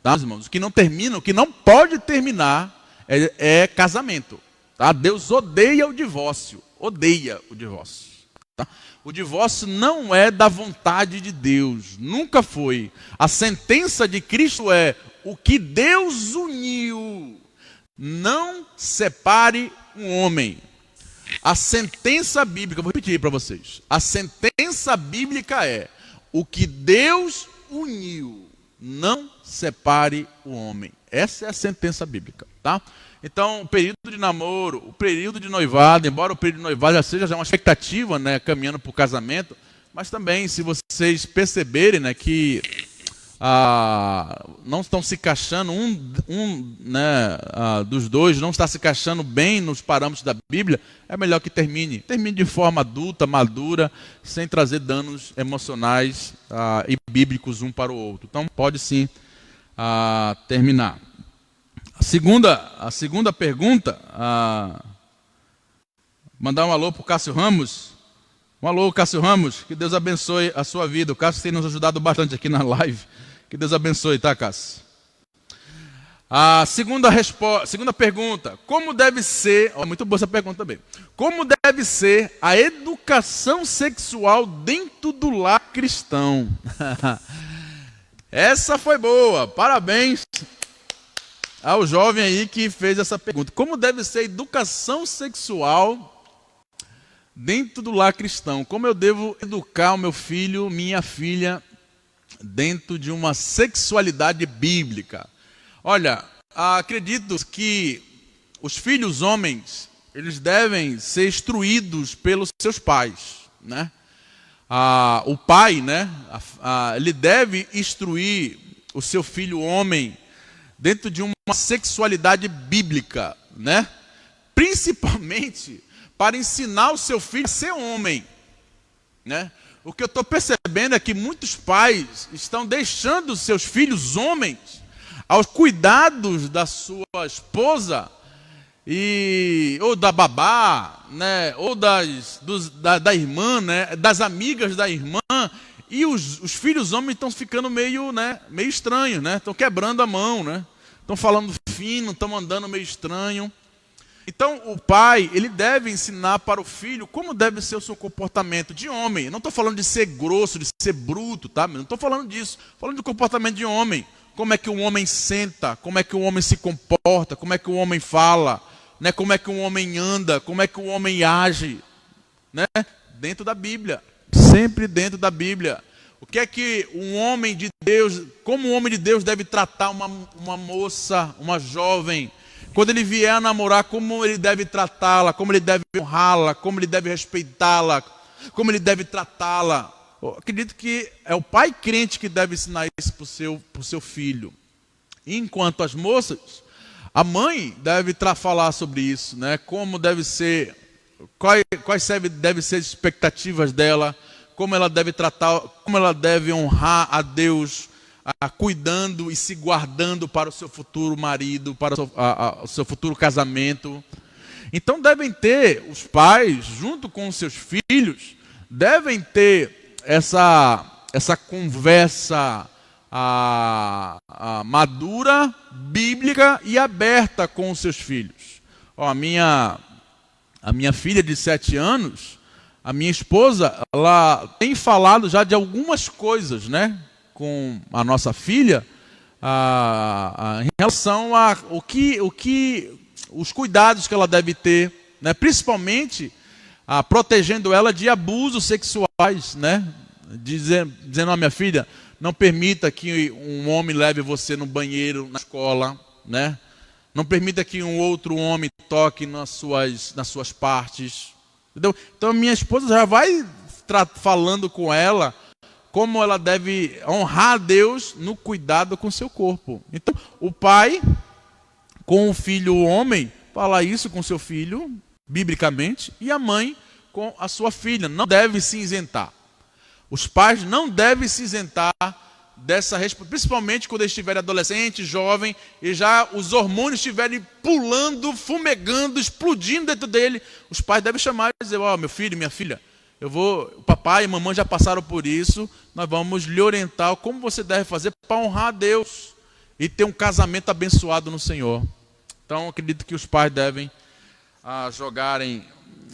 Tá, irmãos? O que não termina, o que não pode terminar é casamento. Tá? Deus odeia o divórcio. Odeia o divórcio. Tá? O divórcio não é da vontade de Deus. Nunca foi. A sentença de Cristo é: o que Deus uniu, não separe um homem. A sentença bíblica, vou repetir para vocês. A sentença bíblica é: o que Deus uniu, não separe o homem. Essa é a sentença bíblica, tá? Então, o período de namoro, o período de noivado, embora o período de noivado já seja uma expectativa, né, caminhando para o casamento, mas também, se vocês perceberem, né, que não estão se encaixando, dos dois não está se encaixando bem nos parâmetros da Bíblia, é melhor que termine. Termine de forma adulta, madura, sem trazer danos emocionais e bíblicos um para o outro. Então, pode sim terminar. A segunda pergunta, mandar um alô para o Cássio Ramos. Um alô, Cássio Ramos, que Deus abençoe a sua vida. O Cássio tem nos ajudado bastante aqui na live. Que Deus abençoe, tá, Cássio? A segunda pergunta, como deve ser, muito boa essa pergunta também. Como deve ser a educação sexual dentro do lar cristão? Essa foi boa, parabéns ao jovem aí que fez essa pergunta. Como deve ser a educação sexual dentro do lar cristão? Como eu devo educar o meu filho, minha filha, dentro de uma sexualidade bíblica? Olha, acredito que os filhos homens, eles devem ser instruídos pelos seus pais, né? O pai, né? Ele deve instruir o seu filho homem dentro de uma sexualidade bíblica, né? Principalmente para ensinar o seu filho a ser homem, né? O que eu estou percebendo é que muitos pais estão deixando os seus filhos homens aos cuidados da sua esposa ou da babá, né? Ou da irmã, né? Das amigas da irmã. E os filhos homens estão ficando meio estranhos, né? Estão quebrando a mão, né? Estão falando fino, estão andando meio estranho. Então, o pai, ele deve ensinar para o filho como deve ser o seu comportamento de homem. Eu não estou falando de ser grosso, de ser bruto, tá? Não estou falando disso. Estou falando de comportamento de homem. Como é que um homem senta, como é que um homem se comporta, como é que um homem fala, né? Como é que um homem anda, como é que um homem age, né? Dentro da Bíblia, sempre dentro da Bíblia. O que é que um homem de Deus, como um homem de Deus deve tratar uma moça, uma jovem? Quando ele vier a namorar, como ele deve tratá-la, como ele deve honrá-la, como ele deve respeitá-la, como ele deve tratá-la. Eu acredito que é o pai crente que deve ensinar isso para o seu filho. Enquanto as moças, a mãe deve falar sobre isso, né? Como deve ser, quais devem ser as expectativas dela, como ela deve tratar, como ela deve honrar a Deus, cuidando e se guardando para o seu futuro marido, para o seu futuro casamento. Então devem ter, os pais, junto com os seus filhos, devem ter essa conversa madura, bíblica e aberta com os seus filhos. A minha filha de 7 anos, a minha esposa, ela tem falado já de algumas coisas, né, com a nossa filha, em relação a o os cuidados que ela deve ter, né? Principalmente protegendo ela de abusos sexuais, né? Dizendo à minha filha, não permita que um homem leve você no banheiro, na escola, né? Não permita que um outro homem toque nas suas partes. Entendeu? Então minha esposa já vai falando com ela como ela deve honrar a Deus no cuidado com seu corpo. Então o pai com o filho homem fala isso com seu filho, biblicamente, e a mãe com a sua filha. Não deve se isentar. Os pais não devem se isentar dessa responsabilidade, principalmente quando eles estiverem adolescentes, jovens, e já os hormônios estiverem pulando, fumegando, explodindo dentro dele. Os pais devem chamar e dizer, meu filho, minha filha, o papai e mamãe já passaram por isso, nós vamos lhe orientar como você deve fazer para honrar a Deus e ter um casamento abençoado no Senhor. Então, acredito que os pais devem jogarem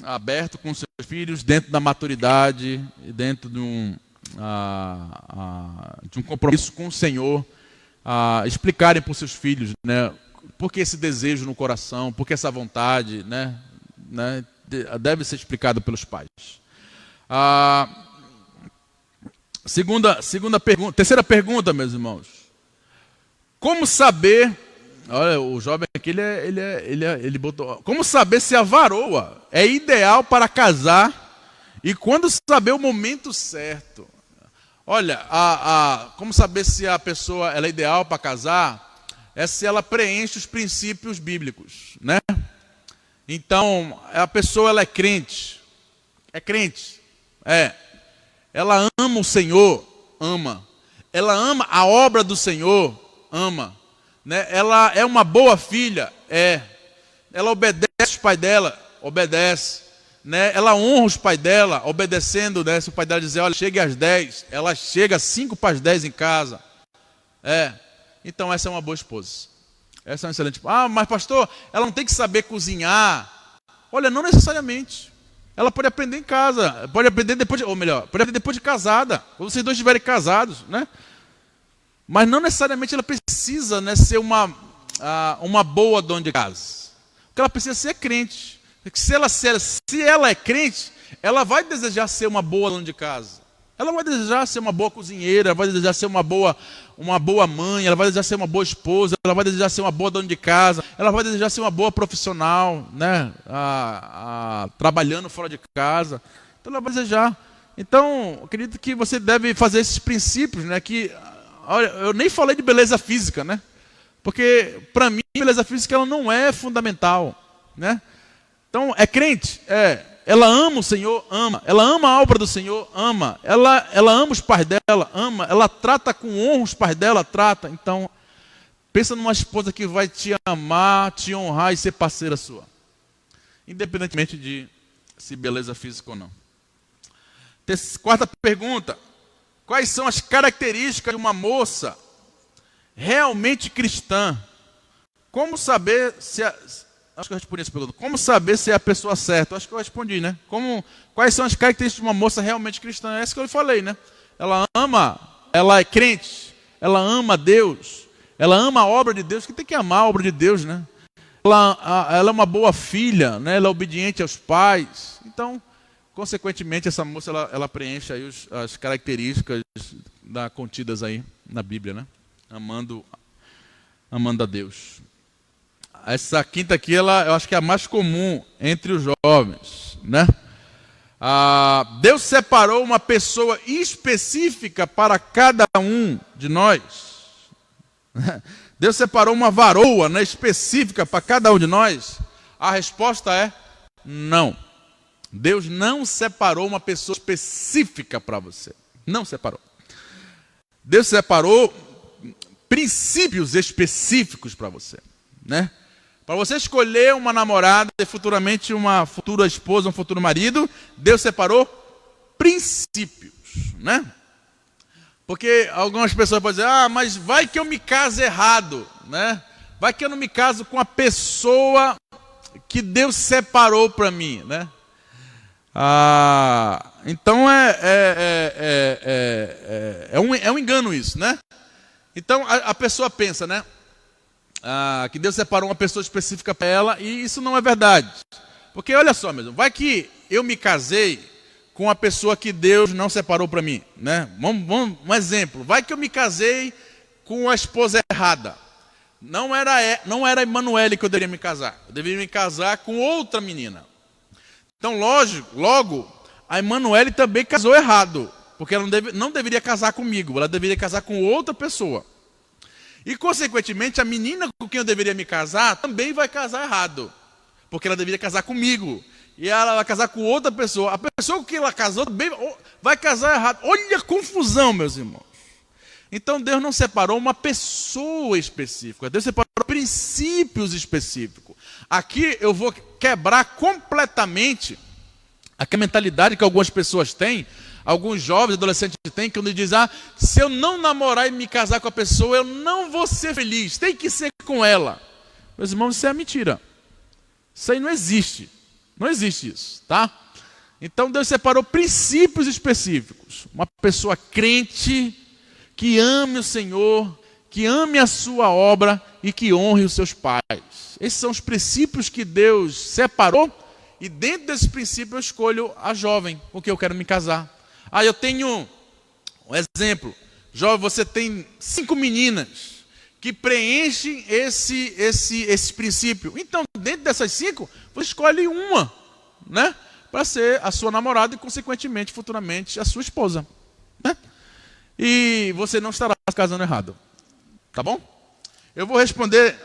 aberto com seus filhos, dentro da maturidade, dentro de um compromisso com o Senhor, explicarem para os seus filhos, né, por que esse desejo no coração, por que essa vontade, né, deve ser explicado pelos pais. Terceira pergunta, meus irmãos. Como saber... Olha, o jovem aqui, ele botou... Como saber se a varoa é ideal para casar e quando saber o momento certo? Olha, como saber se a pessoa ela é ideal para casar é se ela preenche os princípios bíblicos, né? Então, a pessoa ela é crente. Ela ama o Senhor, ama. Ela ama a obra do Senhor, ama. Né? Ela é uma boa filha, ela obedece os pais dela, obedece, né? Ela honra os pais dela, obedecendo, né? Se o pai dela dizer, olha, chegue às 10, ela chega às 5 para as 10 em casa. Então essa é uma boa esposa. Essa é uma excelente. Mas pastor, ela não tem que saber cozinhar. Olha, não necessariamente. Ela pode aprender em casa, pode aprender depois de casada, quando vocês dois estiverem casados, né? Mas não necessariamente ela precisa, né, ser uma boa dona de casa. O que ela precisa ser é crente. Se ela é crente, ela vai desejar ser uma boa dona de casa. Ela vai desejar ser uma boa cozinheira, ela vai desejar ser uma boa mãe, ela vai desejar ser uma boa esposa, ela vai desejar ser uma boa dona de casa, ela vai desejar ser uma boa profissional, né, trabalhando fora de casa. Então ela vai desejar. Então, eu acredito que você deve fazer esses princípios, né, que... Olha, eu nem falei de beleza física, né? Porque, para mim, beleza física ela não é fundamental, né? Então, é crente? Ela ama o Senhor? Ama. Ela ama a obra do Senhor? Ama. Ela ama os pais dela? Ama. Ela trata com honra os pais dela? Trata. Então, pensa numa esposa que vai te amar, te honrar e ser parceira sua. Independentemente de se beleza física ou não. Quarta pergunta. Quais são as características de uma moça realmente cristã? Como saber se... Acho que eu respondi essa pergunta. Como saber se é a pessoa certa? Acho que eu respondi, né? Quais são as características de uma moça realmente cristã? É isso que eu falei, né? Ela é crente, ela ama Deus, ela ama a obra de Deus, que tem que amar a obra de Deus, né? Ela é uma boa filha, né? Ela é obediente aos pais. Então... Consequentemente, essa moça ela preenche aí as características contidas aí na Bíblia, né? Amando a Deus. Essa quinta aqui, eu acho que é a mais comum entre os jovens, né? Deus separou uma pessoa específica para cada um de nós. Deus separou uma varoa, né, específica para cada um de nós. A resposta é não. Deus não separou uma pessoa específica para você. Não separou. Deus separou princípios específicos para você, né? Para você escolher uma namorada e futuramente uma futura esposa, um futuro marido, Deus separou princípios, né? Porque algumas pessoas podem dizer, mas vai que eu me caso errado, né? Vai que eu não me caso com a pessoa que Deus separou para mim, né? Então é um engano isso, né? Então a pessoa pensa, né? que Deus separou uma pessoa específica para ela, e isso não é verdade. Porque olha só mesmo, vai que eu me casei com a pessoa que Deus não separou para mim, né? Um exemplo, vai que eu me casei com a esposa errada. Não era a Emanuele que eu deveria me casar. Eu deveria me casar com outra menina. Então, logo, a Emanuele também casou errado. Porque ela não deveria casar comigo. Ela deveria casar com outra pessoa. E, consequentemente, a menina com quem eu deveria me casar também vai casar errado. Porque ela deveria casar comigo. E ela vai casar com outra pessoa. A pessoa com quem ela casou também vai casar errado. Olha a confusão, meus irmãos. Então Deus não separou uma pessoa específica, Deus separou princípios específicos. Aqui eu vou quebrar completamente a mentalidade que algumas pessoas têm, alguns jovens, adolescentes têm, quando dizem, se eu não namorar e me casar com a pessoa, eu não vou ser feliz, tem que ser com ela. Meus irmãos, isso é mentira. Isso aí não existe. Não existe isso, tá? Então Deus separou princípios específicos. Uma pessoa crente, que ame o Senhor, que ame a sua obra e que honre os seus pais. Esses são os princípios que Deus separou, e dentro desses princípios eu escolho a jovem com quem eu quero me casar. Eu tenho um exemplo. Jovem, você tem 5 meninas que preenchem esse princípio. Então, dentro dessas 5, você escolhe uma, né, para ser a sua namorada e, consequentemente, futuramente, a sua esposa, né? E você não estará se casando errado. Tá bom? Eu vou responder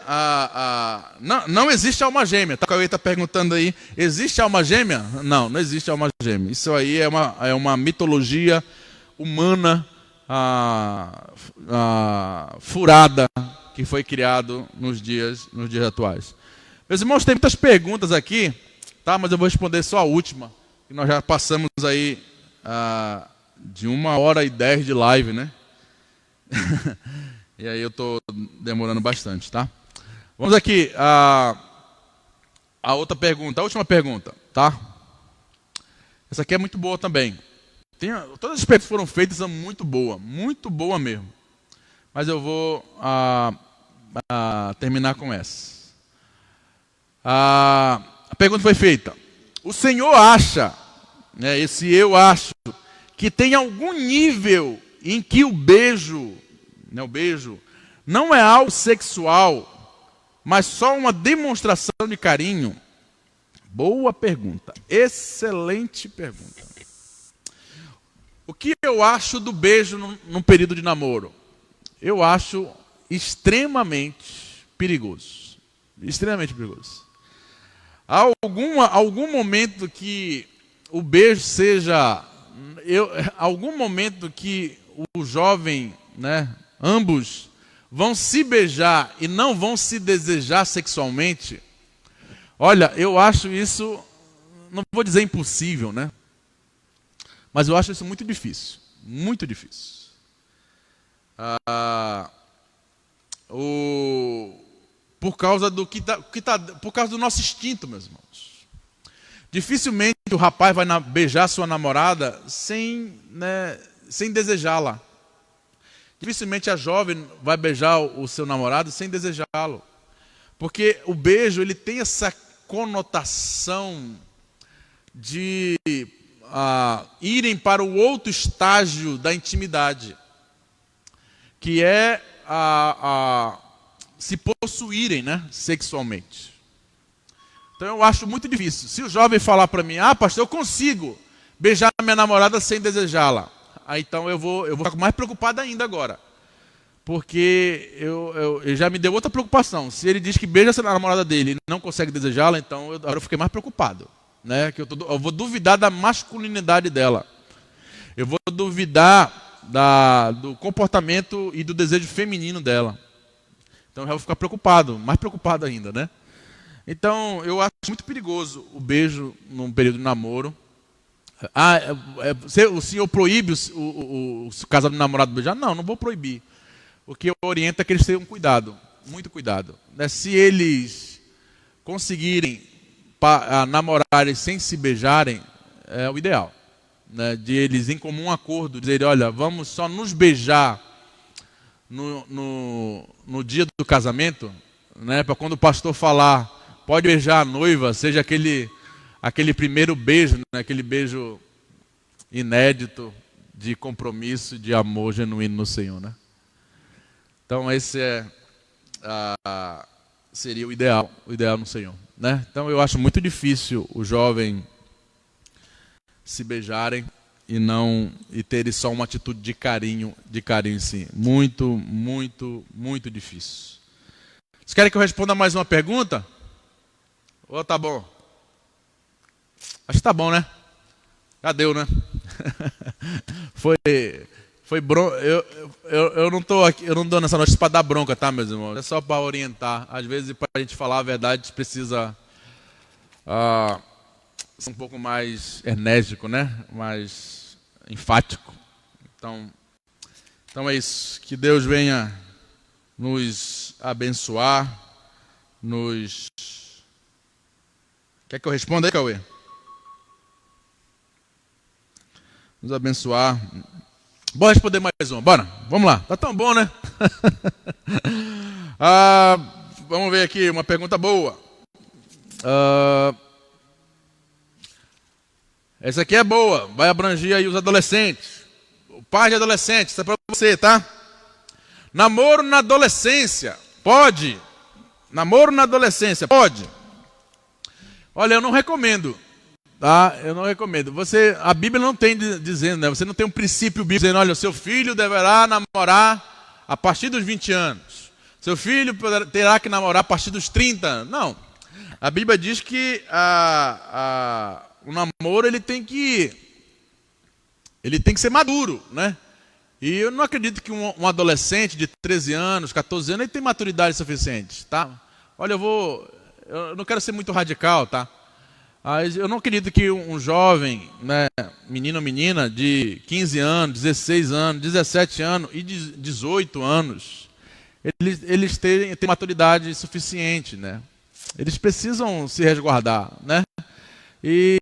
não existe alma gêmea. Tá? O Cauê está perguntando aí, existe alma gêmea? Não, não existe alma gêmea. Isso aí é uma mitologia humana furada que foi criado nos dias atuais. Meus irmãos, tem muitas perguntas aqui, tá? Mas eu vou responder só a última. Que nós já passamos aí de 1h10 de live, né? E aí eu estou demorando bastante, tá? Vamos aqui a outra pergunta, a última pergunta, tá? Essa aqui é muito boa também. Todas as perguntas que foram feitas são muito boa mesmo. Mas eu vou terminar com essa. A pergunta foi feita. O Senhor acha, né, esse eu acho, que tem algum nível em que o beijo não é algo sexual, mas só uma demonstração de carinho? Boa pergunta, excelente pergunta. O que eu acho do beijo num período de namoro? Eu acho extremamente perigoso. Extremamente perigoso. Há algum momento que o beijo seja... algum momento que o jovem, né, ambos vão se beijar e não vão se desejar sexualmente, olha, eu acho isso, não vou dizer impossível, né? Mas eu acho isso muito difícil. Muito difícil. Por causa do por causa do nosso instinto, meus irmãos. Dificilmente o rapaz vai beijar sua namorada sem desejá-la. Dificilmente a jovem vai beijar o seu namorado sem desejá-lo. Porque o beijo, ele tem essa conotação de irem para o outro estágio da intimidade, que é se possuírem, né, sexualmente. Então eu acho muito difícil. Se o jovem falar para mim, pastor, eu consigo beijar a minha namorada sem desejá-la, então eu vou ficar mais preocupado ainda agora. Porque ele já me deu outra preocupação. Se ele diz que beija a namorada dele e não consegue desejá-la, então agora eu fiquei mais preocupado. Né? Que eu vou duvidar da masculinidade dela. Eu vou duvidar do comportamento e do desejo feminino dela. Então eu vou ficar preocupado, mais preocupado ainda, né? Então eu acho muito perigoso o beijo num período de namoro. O senhor proíbe o casal de namorado beijar? Não vou proibir. O que eu oriento é que eles tenham cuidado, muito cuidado. Né? Se eles conseguirem namorarem sem se beijarem, é o ideal. Né? De eles, em comum acordo, dizerem, olha, vamos só nos beijar no dia do casamento, né? Para quando o pastor falar, pode beijar a noiva, seja aquele primeiro beijo, né? Aquele beijo inédito de compromisso, de amor genuíno no Senhor, né? Então esse seria o ideal no Senhor, né? Então eu acho muito difícil o jovem se beijarem e terem só uma atitude de carinho em si. Muito, muito, muito difícil. Vocês querem que eu responda mais uma pergunta? Ou tá bom? Acho que tá bom, né? Já deu, né? Eu não tô aqui, eu não dou nessa notícia para dar bronca, tá, meus irmãos? É só para orientar. Às vezes, para a gente falar a verdade, a gente precisa ser um pouco mais enérgico, né? Mais enfático. Então é isso. Que Deus venha nos abençoar, Quer que eu responda aí, Cauê? Nos abençoar. Bora responder mais uma, bora, vamos lá. Tá tão bom, né? Vamos ver aqui, uma pergunta boa. Essa aqui é boa, vai abranger aí os adolescentes. O pai de adolescentes, isso é pra você, tá? Namoro na adolescência, pode? Namoro na adolescência, pode? Olha, eu não recomendo. Tá? Eu não recomendo. A Bíblia não tem dizendo, né? Você não tem um princípio bíblico dizendo, olha, o seu filho deverá namorar a partir dos 20 anos. Seu filho terá que namorar a partir dos 30. Não. A Bíblia diz que o namoro ele tem que ser maduro, né? E eu não acredito que um adolescente de 13 anos, 14 anos, ele tem maturidade suficiente, tá? Olha, eu não quero ser muito radical, tá? Mas eu não acredito que um jovem, né, menino ou menina de 15 anos, 16 anos, 17 anos e 18 anos, eles têm maturidade suficiente, né? Eles precisam se resguardar, né? E